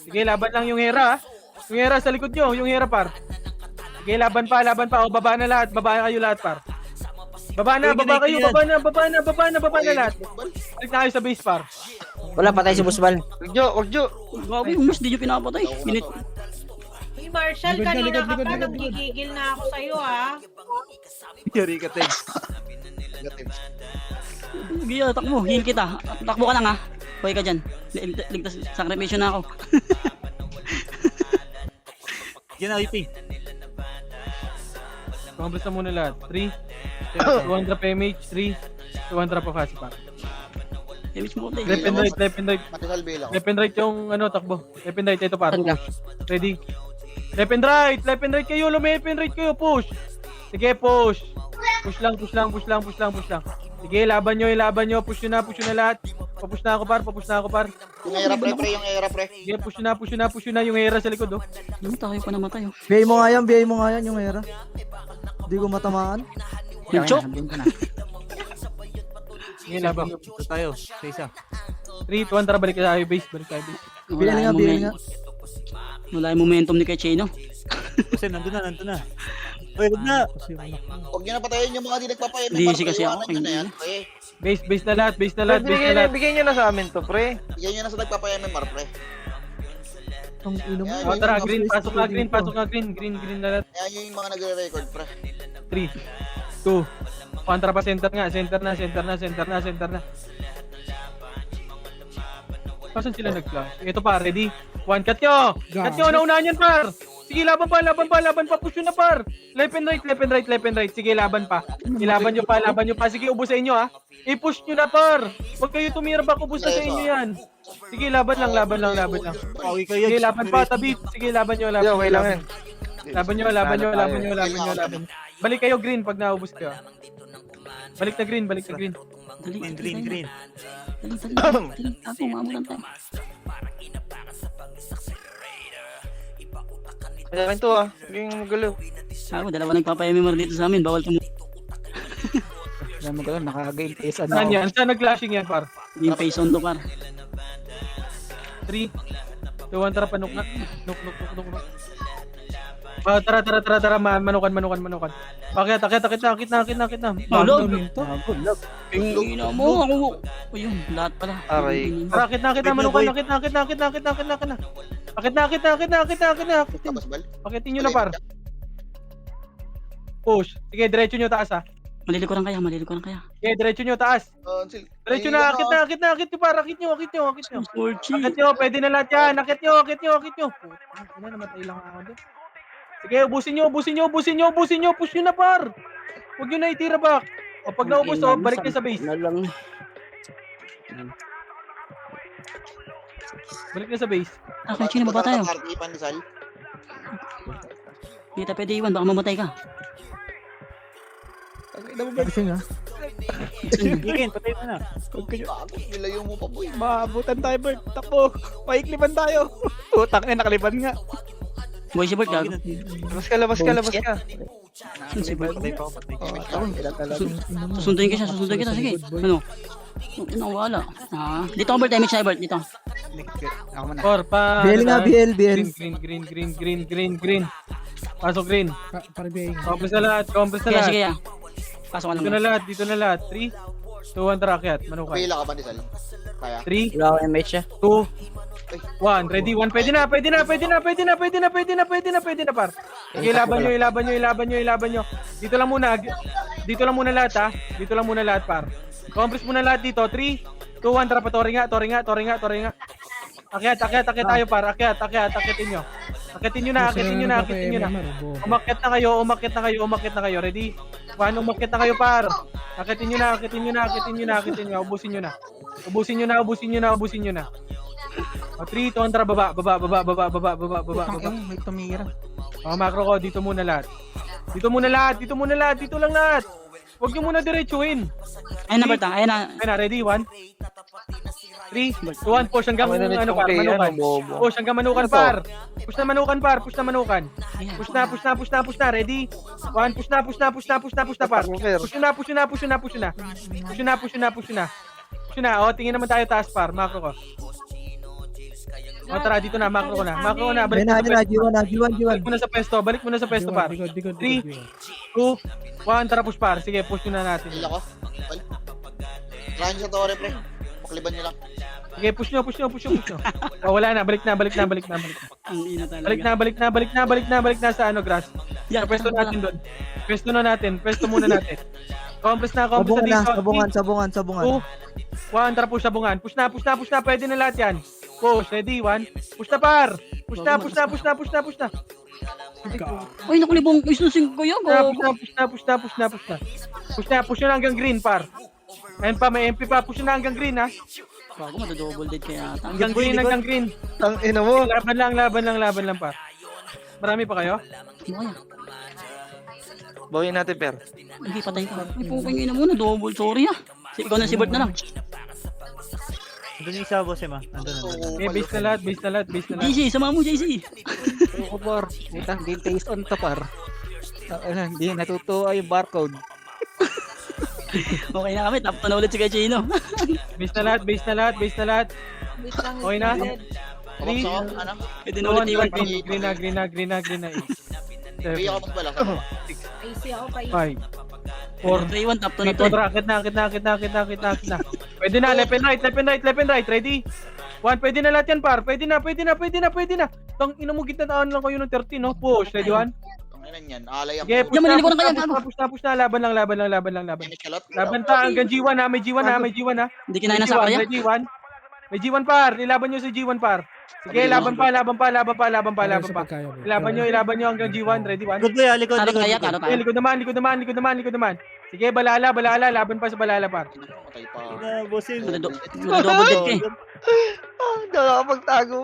Sige, laban lang yung hera, ha? Yung hera sa likod nyo, yung hera, par. Sige, laban pa. O, baba na lahat, kayo lahat, par. Baba na lahat. Balik na kayo sa base, par. Wala, patay si Busbal. Wag nyo. Gago, yung miss, di nyo pinapatay. Minute. Uy, Marshall, Likod na, kanina likod, ka likod, pa, likod. nanggigigil na ako sa'yo, ah. Yari ka text. Giya, takbo. Heal kita. Takbo ka lang, ha. Huwag ka dyan. Ligtas, sacrifice na ako. Yan na, IP. Compress na muna lahat. 3, 2 drop MH, 3, 2 drop of Hasi par. Damage mo konti. Left and right, left and right. Matisal bilang. Left and right yung takbo. Left and right, ito par. Ready? Left and right kayo, left and right kayo, push. Sige, push. Push lang. Sige, laban nyo, push nyo na lahat. Papush na ako par. Yung era pre, yung era pre. Sige, push na yung hera sa likod, oh. Yung tayo pa namatay oh. Biyay mo nga yan yung era. Hindi ko matamaan. Yung choke. Sige, laban. Ito tayo. Sa isa. 3, 2, 1, tara, balik tayo base. Wala yung momentum ni Kachino. Kasi nandun na. Uy, wag na. Huwag nyo na patayin yung mga di nagpapa-MMR. Busy kasi ako, Iwanan nyo na yan, pre. Base na lahat. Bigyan nyo na sa amin to, pre. Bigyan nyo na sa nagpapa-MMR, pre. Ang ino mo. Ayan, Oh, tara, yung- green, pasok na green na lahat. Ayan yung mga nagre-record, pre. 3, 2, kontra pa, center na. Pasan sila nag-flash? Ito pa, ready? 1, cut nyo, naunahan yan par. Sige, laban pa, push yun na par. Left and right. Sige, laban pa. Ilaban nyo pa. Sige, ubos sa inyo ha. I-push nyo na par. Huwag kayo tumira back, ubos na sa inyo yan. Sige, laban lang. Pauwi kayo. Sige, laban pa, tabi. Sige, laban nyo. Okay lang yan. Laban nyo. Balik kayo green pag naubos kayo. Balik na green. Dali. Green. Ako, mamulan tayo. Kaya to yung magulo. Ako, dalawa nagpapa-MMR dito sa amin. Bawal tumu... Alam mo ka lang, nakaka-game face ano. Saan yan? Saan nag-flashing yan par? Yung face on to par. 3, 2, 1, tara, panuk na. Nuk. Tara, manukan. Akit na. Log! Minto. Ina mo, ako. Ayun, lahat pala. Aray. Tara, akit na, manukan. Akit na. Tapos bal. Akitin nyo na par. Push. Sige, diretso nyo taas ha. Malilikuran kaya. Sige, diretso nyo taas. Diretso na, akit nyo par. Akit nyo. Scorchy. Akit nyo, pwede na lahat yan. Akit nyo. Ano, namatay lang ako doon. Sige, ubusin nyo. Push nyo na par. Huwag nyo na itira back. O pag naubos, balik nyo sa base. Na lang. Balik na sa base. Okay, Chino, baba tayo. Party, pandesal. Kita pwede iwan, baka mamatay ka. Gising ha. Ikin, patay mo na. Bago, nilayo mo pa, boy. Maabutan tayo, Bert. Takbo. Paikliban tayo. Putang ina, nakaliban nga. Boy, si Bert, gago. Labas ka. Si Bert. Patay pa ako, patay. Susunduin kita, sige. Ano? Wala. Dito ako, Bert, damage na, Bert, dito. Ako muna. Or pa. BL nga, BL. Green. Pasok green. Para biyay. Compress na lahat. Sige. Pasok ka Dito na lahat. 3, 2, 1, tara, akyat. Manukan. Pila ka, pandesal. Kaya. 3, Wala akong MH siya. 2, 1. Ready? 1. Pwede na, par. Sige, ilaban nyo. Dito lang muna lahat, ha. Dito lang muna lahat, par. Compress muna lahat dito. 3, 2, 1, tara pa. Tori nga. Akyat tayo, par. Akyatin nyo. Akitin nyo na. Umakyat na kayo. Ready? 1, umakyat na kayo, par. Akitin nyo na. Ubusin nyo na. O, 3, 2, tara, baba. May tumira. O, macro ko, dito muna lahat. Dito lang lahat. Huwag nyo muna diretsuhin. Ayun na, Bert, ayun na. Ayun na, ready? 1, 3, 2, 1, push hanggang manukan. Push hanggang manukan, par. Push na manukan. Push na, ready? 1, push na, par. Push na. O, tingin naman tayo taas, par. Macro ko. O, tara, dito na, macro ko na. Balik mo na sa pwesto, par. 3, 2, 1, tara, push, par. Sige, push nyo na natin. Pila ko. Bal. Tirahan nyo sa tore, pre. Pakliban nyo lang. Sige, push nyo. O, wala na, balik na. Ang ina talaga. Balik na sa grass. Yeah, Pwesto natin doon. Pwesto muna natin. Compress na dito. Sabungan. 2, 1, tara, push, sabungan. Push na. Pwede na lahat yan. Push, ready, 1. Push na, par. Push na. Ay, nakulibong isusing ko yun. Push na. Push na hanggang green, par. Ayun pa, may MP pa. Push na hanggang green, ha. Bago madodouble dead kaya ata. Hanggang green. Tang ina mo. Laban lang, par. Marami pa kayo? Ano kaya? Bawin natin, per. Hindi, patay ka. Ay, puking ina mo na double. Sorry ah. Ikaw na si Bert na lang. Doon yung isa, boss, ma. Nandun. Okay, base na lahat. JC, sama mo JC. Ayoko, par. Utang, game taste on to, par. Hindi, natutuwa yung barcode. Okay na kami, tapos na ulit si Kachino. Base na lahat. Wait lang. Okay na? Kabak sa ano? Pwede na ulit iwan. Green na. Bigyan ako mas balak. Easy ako pa. 5, 4, Pwede na iwan, tapos na to. Akit na. Pwede na, left and right. Ready? 1, pwede na lahat yan, par. Pwede na. Tang ina mo, gitna lang kayo ng 13, no? Push, ready 1? Tanginan yan. Alay ang Okay, Yan, manili ko ng kaya, gago. push na. Laban lang. Kalot. Laban pa, hanggang G1 ha. May G1 ha. Hindi kinain ng sapa yan. Ready 1? May G1 par. Ilaban nyo sa G1 par. Sige, laban pa. Ilaban nyo hanggang G1. Ready 1? Good boy, likod. Talo kaya, talo Okay, tayo. likod naman. Sige, balala. Laban pa sa balala par. Matay pa. Bossin. Madodouble dead ka eh. Hindi ako nakapagtago.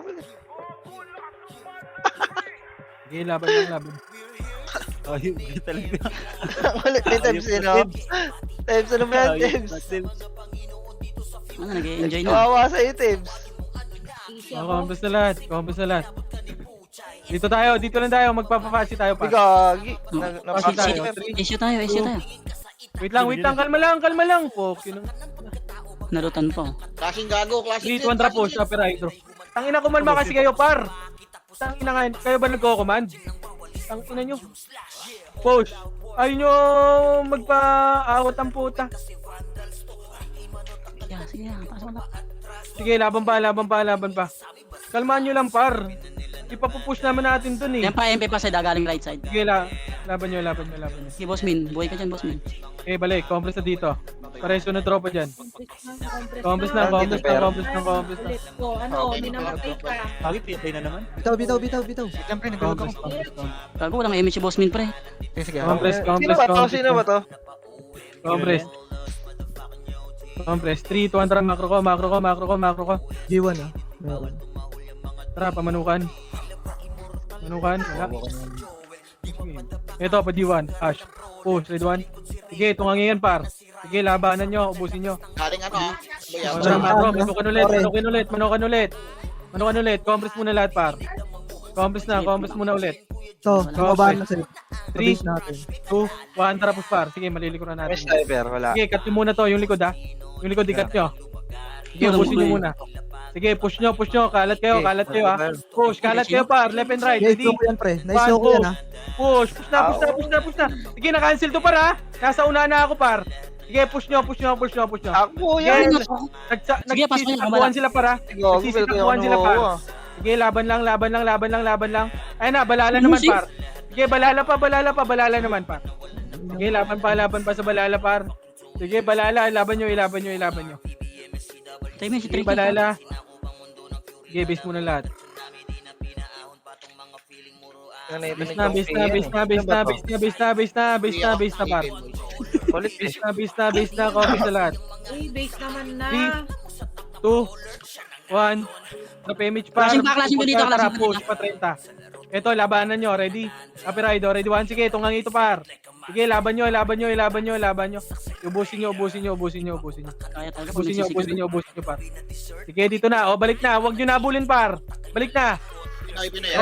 Sige, laban. Ayun, talaga. Ulit may times din, no? Times ano ba yan, times? Ano, nag-enjoy na. Kawawa sa'yo, times. Easy Oh, ako. compass na lahat. Dito lang tayo, magpapafasi tayo pa. Gagi. Pasi tayo. Issue tayo. Wait lang, kalma lang. Fuck, yun. Narutan pa. Clashing gago, clashing. 3, 2, push, upper hydro. Tangina, kumalma kasi kayo, par. Tangina nga, kayo ba nagko-command? Tangina nyo. Push. Ayaw nyo magpa-awat ang puta. Sige, pasok na. Sige, laban pa. Kalmaan nyo lang, par. Ipapupush naman natin dun eh. Yan pa, MP pa side, galing right side. Sige, laban nyo. Sige, boss Min. Buhay ka dyan, boss Min. Okay, balik. Compress na dito. Pareso na tropa dyan. Compress na. Ulit ko. Ano, may namatay ka. Bakit pitay na naman? Bitaw. Siyempre, nagawag ako. Gago, walang image si boss Min, pre. Sige, Sino ba to? Compress. 3, 2, macro ko. G1 ah. Meron. Tara, pamanukan. Wala. Ito, pa D1. Ash. Push, red 1. Sige, tungangi yan, par. Sige, labanan nyo, ubusin nyo. Galing ano ha? Tara, macro, manukan ulit. Compress muna lahat, par. Compress muna ulit. So, babaan na sa'yo. 3, Base natin. 2, 1, tara, push, par. Sige, malilikuran natin. Sniper, wala. Sige, cut nyo muna to, yung likod ha. Yung likod, i-cut nyo. Sige, ubusin nyo muna. Sige, push nyo. Kalat kayo ha. Push, kalat kayo par. Left and right. Ready? Nice ko yan, pre. Nice ko yan, ha. Push na. Sige, na-cancel to par ha. Nasa una na ako par. Sige, push nyo. Ako Sige, yan. Sige, pasok nyo, nagsisitabuhan sila par ha. Gago, Nagsisitabuhan sila par. Sige, laban lang. Ayun na, balala naman par. Sige, balala naman par. Sige, laban pa sa balala par. Sige, balala, ilaban nyo. Tayo mo si Sige, Tricky. balala. Sige, base muna lahat. Base na par. Base na, copy sa lahat. Uy, base naman na. 3, 2, 1. Drop image par. Clashing ko dito, clashing ko Push pa 30. Ito, labanan nyo. Ready? Upper rider, ready 1. Sige, tungang ito par. Sige, laban nyo. Ubusin nyo. Kaya talaga. Ubusin nyo par. Sige, dito na. O, balik na. Huwag nyo nabulin par. Balik na. Pinay.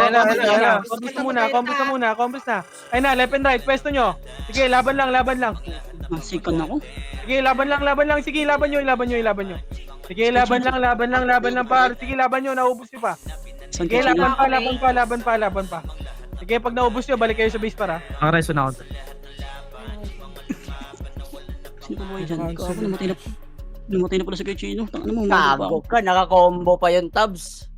Compress na. Ayun na, left and right. Pwesto nyo. Sige, laban lang. Sikon ako. Sige, laban lang. Sige, laban nyo. Sige, laban lang par. Sige, laban nyo. Naubos nyo pa. Sige, laban pa. Sige, pag naubos nyo, balik kayo sa base para. Nakareso na ako. Sino pa buhay dyan? Gago, namatay na pala si Kachino. Ano mo, Gago ka, naka-combo pa yung tabs.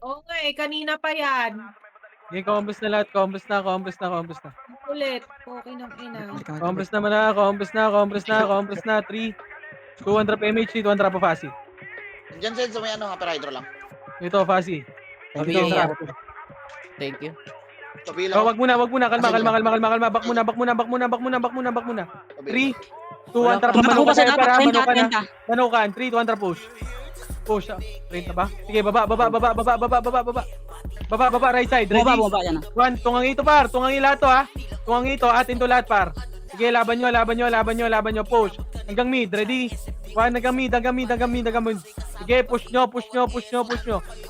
Oo nga eh, kanina pa yan. Sige, compass na lahat. Compass na. Ulit. Okay ng ina. Compass na. 3, 2, 1 drop MH, 2 1 drop Fasi. Diyan sa may ano, upper hydro lang. Ito, Fasi. Bigyan Sarap. niya. Thank you. Tabi Oh, lang. wag muna. Kalma. Back muna. 3, 2, 1, trap. Tumatakbo Manukan pa sa tayo para, dapat, manukan na. 30. Manukan, 3, 2, 1, trap, push. Push, 30 ba? Sige, baba, right side, ready? Bumaba yan. 1, tungang ito par, tungang lahat to ha. Tungang ito, atin to lahat par. Sige, laban nyo, push. Hanggang mid, ready? 1, hanggang mid. Sige, push nyo.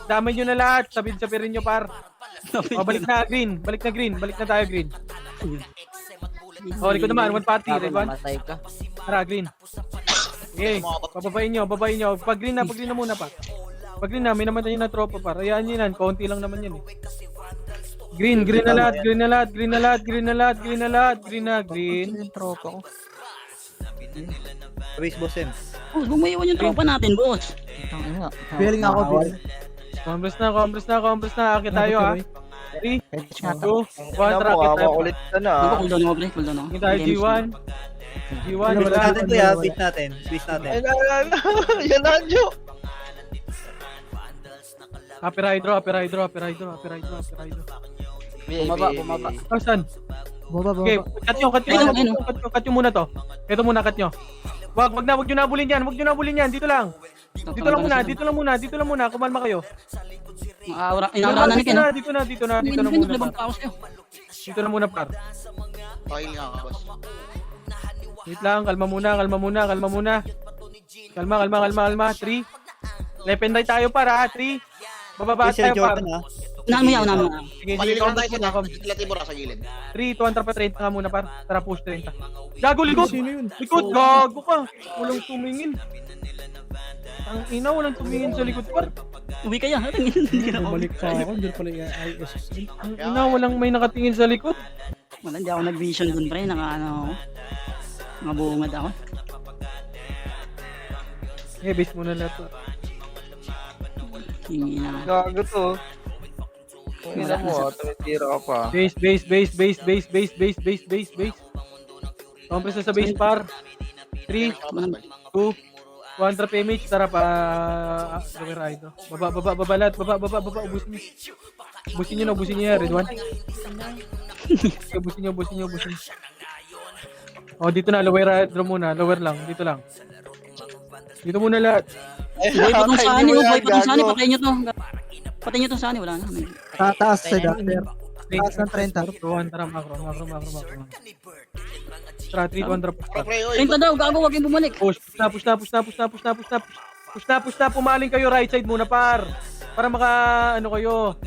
Damay nyo na lahat, sabirin nyo par. O, balik na green, balik na tayo green. O, likod naman, 1 party, Bago red 1. mamatay ka. Tara, green. Okay, pababain nyo. Pag green na muna pa. Pag green na, may naman tayo na tropa pa. Hayaan nyo yan, konti lang naman yan eh. Green na lahat. Yung tropa ko. Race boss M. Boss, bumaiwan yung tropa natin, boss. Ang ina. Feeling ako, Bill. Compress na. Akit tayo ha. 3, Edge nga 2, to. 1, tara, akit tayo. Ulit ka na. Ano ba, cooldown mo, pre? Cooldown mo. Akit tayo, G1. G1, Ano ba wala. natin? Squeeze natin. Ay, yan na, Jo. Upper hydro. Bumaba. Saan? Baba. Okay, cut nyo muna to. Ito muna, cut nyo. Wag nyo nabulin yan. Dito lang muna. Kumalma kayo. Inauranan na kayo. Dito na muna. Dito na muna par. Pahil nga ka, boss. Wait lang, kalma muna. Kalma. 3. Left and right tayo para 3. Bababa tayo par. Unahan mo yan. Sige, Pahil nga tayo muna. sa sila Tibora sa gilid. 3, 2, 1, 30 nga muna par. Tara, push 30. Gago, likod! Gago ka! Walang tumingin. Ang ina, walang tumingin sa likod par. Uwi kaya. Bumalik pa ako. Hindi pala i-ISS. Ang ina, walang may nakatingin sa likod. Wala, hindi ako nag-vision dun, pre. Mabungad ako. Eh, base muna lahat par. Hingi na. Gago to. Kung ina mo, tumitira ka pa. Base. Compress na sa base par. 3, 2, 1, trap image. Tara pa. Lower hydro. Baba lahat. Baba. Ubusin nyo yan. Red 1. Ubusin nyo. O, dito na. Lower hydro muna. Lower lang. Dito lang. Dito muna lahat. Boy, patong sani. Boy, patong sani. Patayin nyo to sani. Wala na. Taas sa doctor. Taas ng 30. Tara, macro. Tara, 3, 2, 1, drop. Pre, oy. 30 daw. Gago, wag yung bumalik. Push na. Pumaling kayo right side muna par. Para kayo.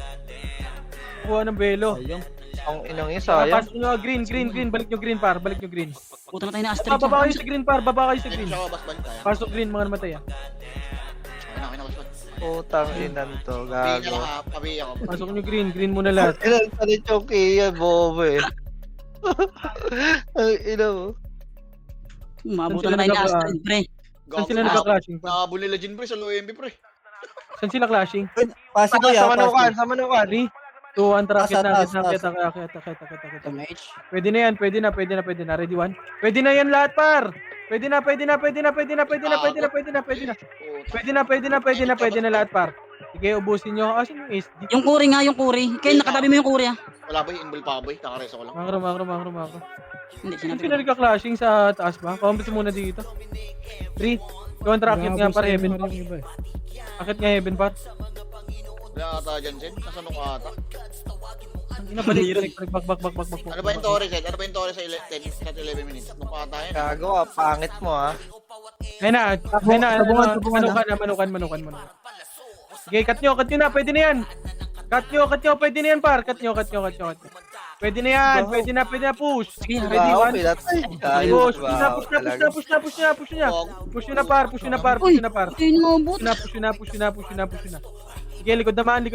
Kuha ng belo. Ang inang yun, sayang. Pasok nyo, green. Balik nyo green par. Puta na tayo na Astrid. Baba kayo sa green par. Hindi siya boss balik tayo. Pasok green, mga namatay ah. Okay na, boss balik. Putang inan to, gago. Pabi ako. Pasok nyo green muna lahat. Ilan pa rin yung kaya, bobo eh. Ang ina mo. Mabutan na tayo na Astrid, pre. Saan sila nagka-clashing pa? Nakabul nila Jin, pre, sa low MB, pre. Saan sila clashing? Possible Sa ah, manukan, possible. sa manukan. 3, 2, 1, tara, akit na. Damage. Pwede na. Ready 1? Pwede na yan lahat par. Pwede na lahat par. Sige, ubusin nyo. Asan yung ace? Yung kuri nga, yung kuri. Kaya nakatabi mo yung kuri ah. Wala ba, invul pa boy. Nakareso ko lang. Makro. Hindi, Saan sinabi sila ko. nagka-clashing sa taas ba? Compres muna dito. 3, 2, 1, tara, akit nga par heaven par. Akit nga heaven par. Wala ata dyan, Sen. Nasa nung ata. Balik. Ano ba yung Torres, Sen? Ano ba yung Torres sa 11 minutes? Nung ata yan. Gago ah, pangit mo ah. Ayun na. Manukan. Sige, cut nyo na. Pwede na yan. Cut nyo. Pwede na yan, par. Cut nyo. Pwede na yan. Pwede na. Push. Sige, Ready, Wow, 1. pinatay. Push Wow, talaga. Push nyo na, par. Push nyo na, par. Ay, nabot. Push na. Sige, likod naman.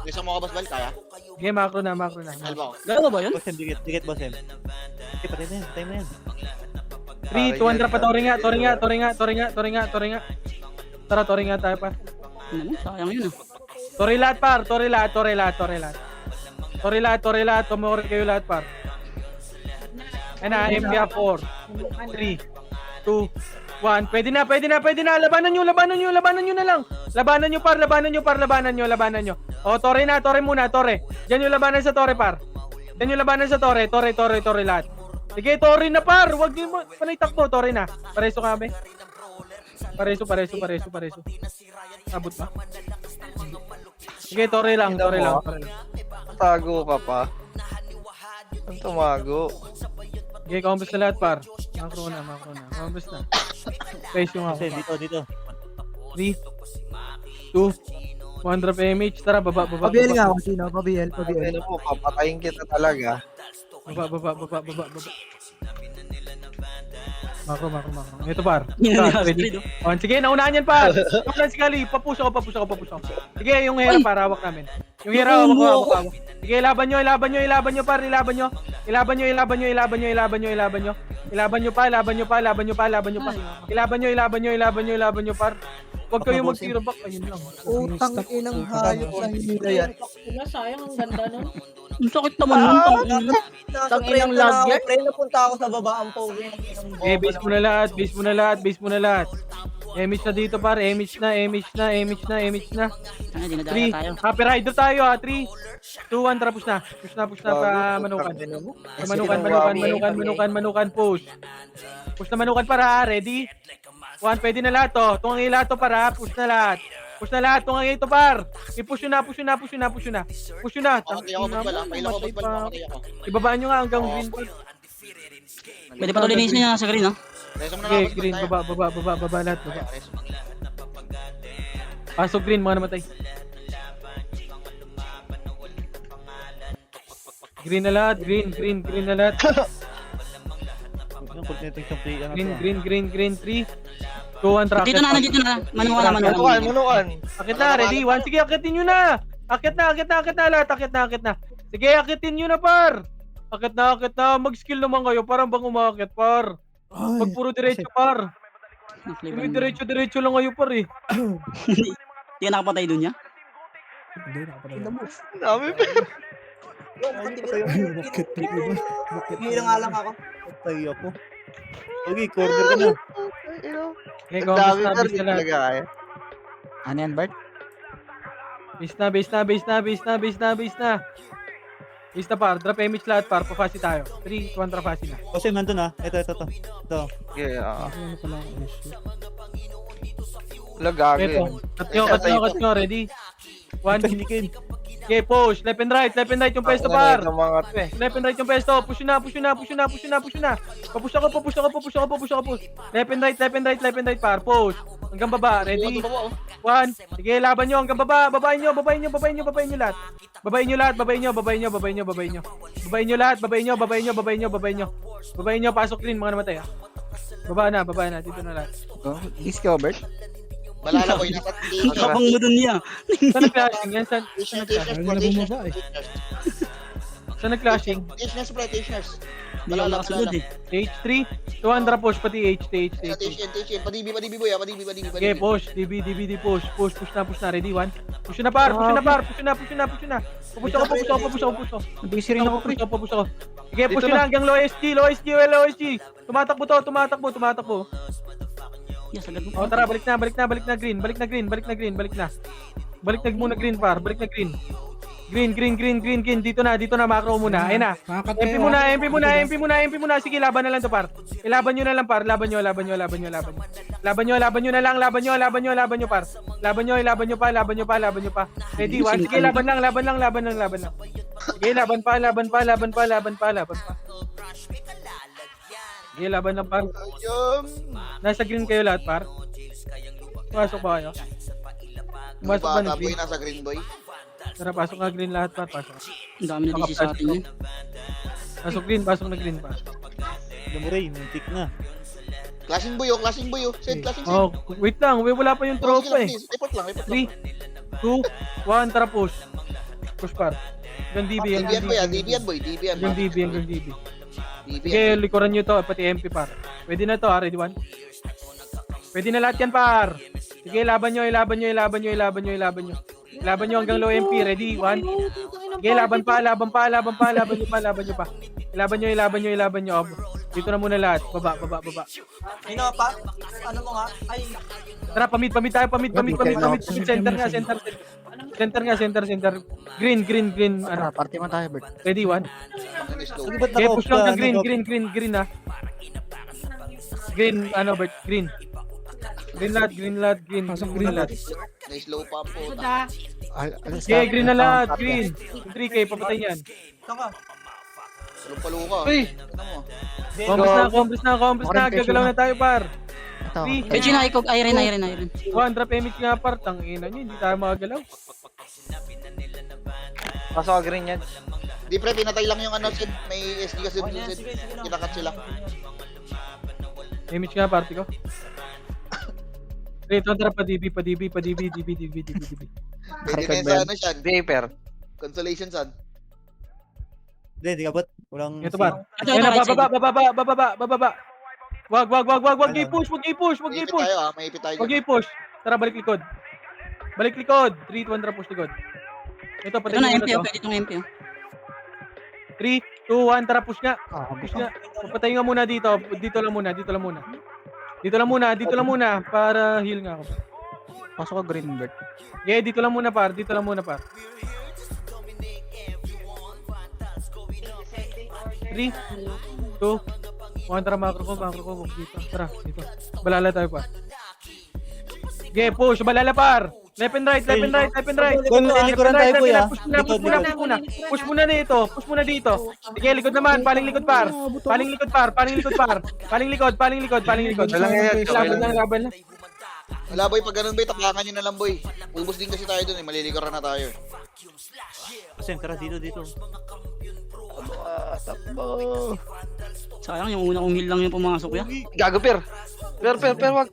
Isa mo ka, boss balik, kaya? Sige, macro na. Alba ko. Gano'n ba yun? Boss M, dikit boss M. Okay, patay na yan. 3, 2, 1, drop pa. Tori nga. Tara, tori nga tayo, par. Ano mo? Sayang yun ah. Tori lahat, par. Tori lahat. Tumuri kayo lahat, par. Ayun na, MPA 4, 3, 2, 1. Pwede na. Labanan nyo na lang. Labanan nyo, par. Labanan nyo. O, Tore na. Tore muna, Tore. Diyan yung labanan sa Tore, par. Diyan yung labanan sa Tore. Tore lahat. Sige, Tore na, par. Huwag nyo mo. Panay takbo, Tore na. Pareso kami. Pareso. Abot ba? Sige, Tore lang. Tago ka pa. Ang tumago. Okay, compass na lahat, par. Macro na. Compass na. Face yung ako. Dito. 3, 2, 1 drop MH. Tara, baba. Pabiel nga ako, sino? Pabiel. Ano po, papatayin kita talaga. Baba. Macro. Ito, par. Yan, Ready? Sige, naunahan yan, par. Naunahan si Kali. Papush ako. Sige, yung hera, par. Hawak namin. Yung hera, hawak. Sige, ilaban nyo, par. Ilaban nyo pa. Huwag kayo mag-zero back. Ayun lang. Utang inang hayop sa hinila yan. Sayang, ang ganda nun. Ang sakit naman nun. Nasa 30 na ako, pre. Napunta ako sa baba ang pogi. Okay, base mo na lahat. Image na dito, par. Image na. Ay, dinadala 3, tayo. happy rider tayo, ha. 3, 2, 1, tara, push na pa manukan. Manukan, push. Push na manukan para, ready? 1, pwede na lahat, to. Tungang lahat to, para, push na lahat, tungang ito, par. I-push yun na. Pakati ako magbala. Ibabaan nyo nga hanggang green. Pwede pa tuloy niya sa green, no? Reso mo na Okay, tapos green, tayo. baba lahat, baba. Reso mo na. Pasok green, mga namatay. Green na lahat. Green na lahat. Green, 3, 2, 1, track. Dito na. Manukan. Akit na, ready? 1, sige, akitin nyo na. Akit na lahat, akit na. Sige, akitin nyo na, par. Akit na. Mag-skill naman kayo, parang bang umakit, par. Pag puro diretso, par. Kung diretso lang kayo, par, eh. Hindi ka nakapatay dun, ya? Dami pa. Hindi nga lang ako. Patay ako. Okay, corner ka na. Okay, Ang compass dami na, pa base rin na lahat. talaga kaya. Ano yan, Bart? Base na. Base na, par. Drop image lahat, par. Pafasi tayo. 3, 1, trafasi na. Kasi nandun ah. Ito. Yeah. Ano pala ang issue? Lagagi. Ito. Cut nyo. Ready? 1, Panikin. okay, push. Left and right yung pwesto, par. Mga Left and right yung pwesto. Push na. Papush ako. Left and right, par. Push. Hanggang baba. Ready? 1. Sige, laban nyo hanggang baba. Babayin nyo lahat. Babayin nyo. Pasok green, mga namatay, ha. Baba na. Dito na lahat. Discovered? Malala ko yung nasa Ang kapang mo dun niya. Saan nag-clashing yan? Saan nag-clashing? Tishners. Hindi ako nakasunod, eh. H3. 200 push, pati HT. Tishin. Padibi boy. Okay, push. DB, push. Push na. Ready? 1. Push na, par. Push na. Pupush ako. Busy rin ako, pre. Pupush ako. Sige, push na hanggang low SG. Tumatakbo. Yes, agad mo. O, tara, balik na, green. Balik na muna green, par. Balik na green. Green. Dito na, macro muna. Ayun na. MP muna. Sige, laban na lang to, par. Ilaban nyo na lang, par. Laban nyo, par. Laban nyo pa. Ready? 1. Sige, laban lang. Sige, laban pa. Sige, laban lang, par. Nasa green kayo lahat, par. Pasok ba kayo? Pasok ba Bata na boy green? nasa green boy. Tara, pasok na green lahat, par. Pasok. Ang dami na DC sa atin yun. Pasok na green, par. Lamuray, muntik na. Clashing boy. Send. Oh, wait lang. Wala pa yung tropa, eh. Report lang. 3, 2, 1, tara, push. Push, par. Hanggang DB. DBN boy. Hanggang DB. Sige, likuran nyo to, pati MP, par. Pwede na to, ha? Ready? 1. Pwede na lahat yan, par. Sige, laban nyo. Ilaban nyo hanggang low MP. Ready? 1. Sige, laban pa. Ilaban nyo pa. Ilaban nyo. Dito na muna lahat. Baba. Ino pa. Ano mo nga? Ay, Tara, pamid tayo. Pamid. Center. Green. Ano? Party man tayo, Bert. Ready, one. Slow. Sige, ba't Okay, naka-off push lang ka? ng green na. Green, ano, Bert, green. Green lahat. Na-slow pa po. Ito da. Okay, green na lahat, green. 3K, papatay niyan. saan ka? Slow pa luka. Uy, Ano mo? compres na. Gagalaw na tayo, par. Ito. 3, Medyo na, Iron. 1, drop image nga, par. Tangina nyo, hindi tayo makagalaw. Pasok ka green yan. Di pre, pinatay lang yung ano, Sid. May SG kasi Oh, dun, yan, Sid. sige na. Kinakat sila. Image nga, party ko. Ito, drop pa DB. Pwede na yun sa ano siya. Vapor. Consolation Sun. Hindi, di ka ba't? Walang... Ito, par. Ito, Ayan na, right side. bababa. Wag i-push. May ipit tayo ah, may ipit tayo. Wag i-push. Tara, balik likod. 3, 2, 1, drop push likod. Ito, patay Ito na, mo MP, na to. pwede itong MP. 3, 2, 1, tara, push nga. Push nga. Patay nga muna dito. Dito lang muna. Para heal nga ako. Pasok ka green, Bert. Yeah, dito lang muna, par. 3, 2, 1, tara, macro ko, wag dito. Tara, dito. Balala tayo, par. Yeah, push, balala, par. Left and right. Kung nilikuran tayo, boy, ah. Push muna dito. Sige, likod naman, paling likod, par. Paling likod. Walang yan, Laban lang. Wala boy, pag ganun boy, tapakan nyo na lang boy. Ubus din kasi tayo dun eh, malilikuran na tayo. Tara, dito. Sayang, yung una kong heal lang yung pumasok yan. Gago, per, wag.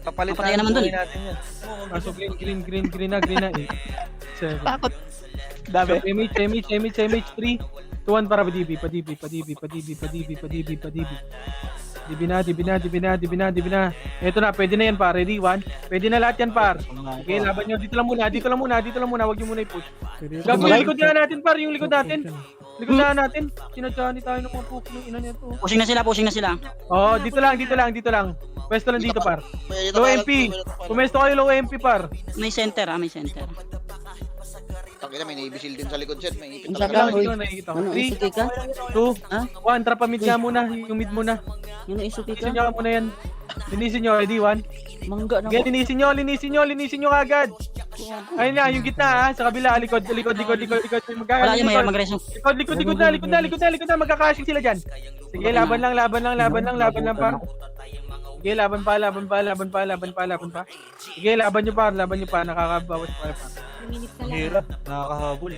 Papalit Papatay naman dun. natin yan. Kaso green na eh. 7. Takot. Dami. Image 3, 2, 1 para pa-DB. DB na. Ito na, pwede na yan par. Ready, 1. Pwede na lahat yan par. Okay, laban nyo. Dito lang muna. Wag nyo muna i-push. Gago yung likod nga natin par, yung likod natin. Sinadyan tayo ng mga puki ng ina nito. Pushing na sila. Oh, dito lang. Pwesto lang dito par. May Low MP. Pumesto kayo low MP par. May center. Tangina, may Navy Shield din sa likod Sid. May ipit Ang talaga. sakang, Ito oy. na nakikita ko. Ano, 3, isuki ka? 2, 1. Trap pa mid nga muna. Yung mid muna. Yun ang isuki ka? Linisin nyo muna yan. Linisin nyo. Ready, 1. Mangga na Okay, linisin nyo agad. Ayun na, yung gitna ha. Sa kabila, likod. Wala yung may mag-reso. Likod na. Magkakashing sila dyan. Sige, laban lang pa. Sige, laban pa. Sige, laban nyo pa. Nakakabawas pa. Minutes na lang. Hirap, nakakahabol.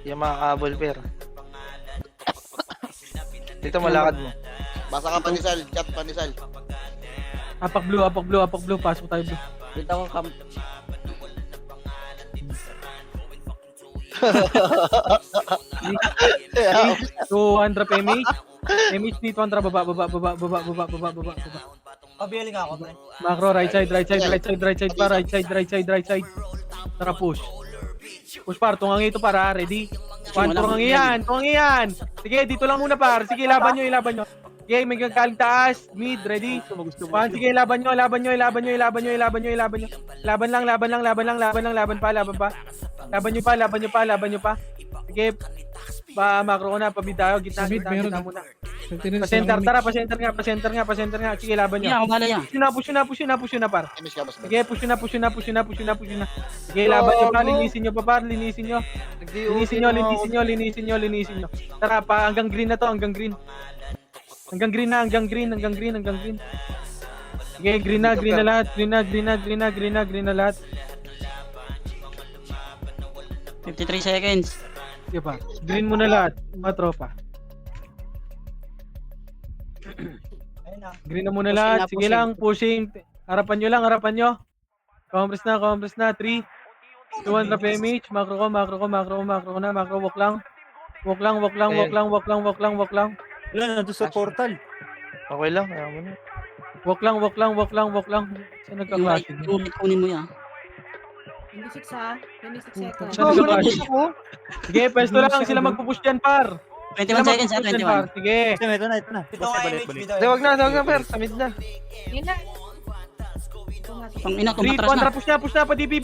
Yung mga kabol, per. Dito malakad mo. Basa ka panisal, chat panisal. Apak blue. Pasok tayo blue. Dito ako kam... 2, drop MH. MH dito, drop baba. Pabiyaling ako, pre. Macro, right side pa, right side. Tara, push. Push par, tungang ito para, ready? Tungang yan. Sige, dito lang muna par. Sige, laban nyo. Sige, may gagaling taas, mid, ready? Sige, laban nyo. Laban pa. Sige, macro ko na, pabid tayo, gitna muna. Pa-center nga. Sige, laban nyo. Yan, ako bala yan. Push na par. Miss ka, boss. Sige, push na. Sige, laban nyo pa, linisin nyo. Linisin nyo. Tara pa, hanggang green na to, hanggang green. Hanggang green. Sige, green na lahat. Green na lahat. 53 seconds. Sige pa, green muna lahat, mga tropa. Ayun na. Green na muna lahat. Sige lang, pushing. Harapan nyo. Compress na. 3, 2, 1, drop MH. Macro ko na. Macro, walk lang. Walk lang. Wala, nandun sa portal. Okay lang, ayaw mo na. Walk lang. Saan nagka-clash? Kunin mo yan. 26 ha. 26 seconds. Sabi ko, Bash. Sige, pwesto lang. Sila magpupush dyan, par. 21 seconds ha, Magpupush dyan, par. 21. Sige. Ito na. Ito nga image, bitaw. Hindi, wag na, per. Samid na. Yun na. Pang ina, 3, tumatras na. push na. Pa DB.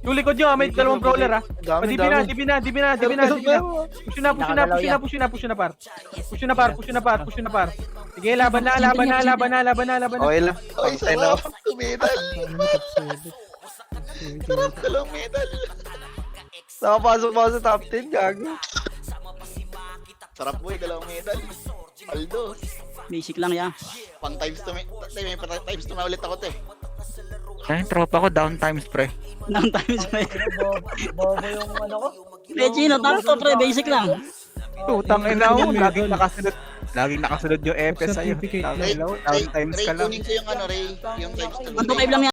Yung likod nyo, may dalawang brawler ha. Dami, Pa DB na. Push na, par. Push na, par. Sige, laban na. Okay lang. Ay, sarap. Medal. Sarap na lang medal. Nakapasok pa ako sa top 10, gago. Sarap boy, dalawang medal. Aldo. Basic lang ya. Pang times 2 may times 2 na ulit ako te. Ay, tropa ko down times pre. Down times pre. Bobo yung ano ko. Regino, tama to pre, basic lang. Utang ina mo, laging nakasunod yung FS sa'yo. Ray, Down times ka lang. kunin ko yung ano Ray, yung times 2. 125 lang yan.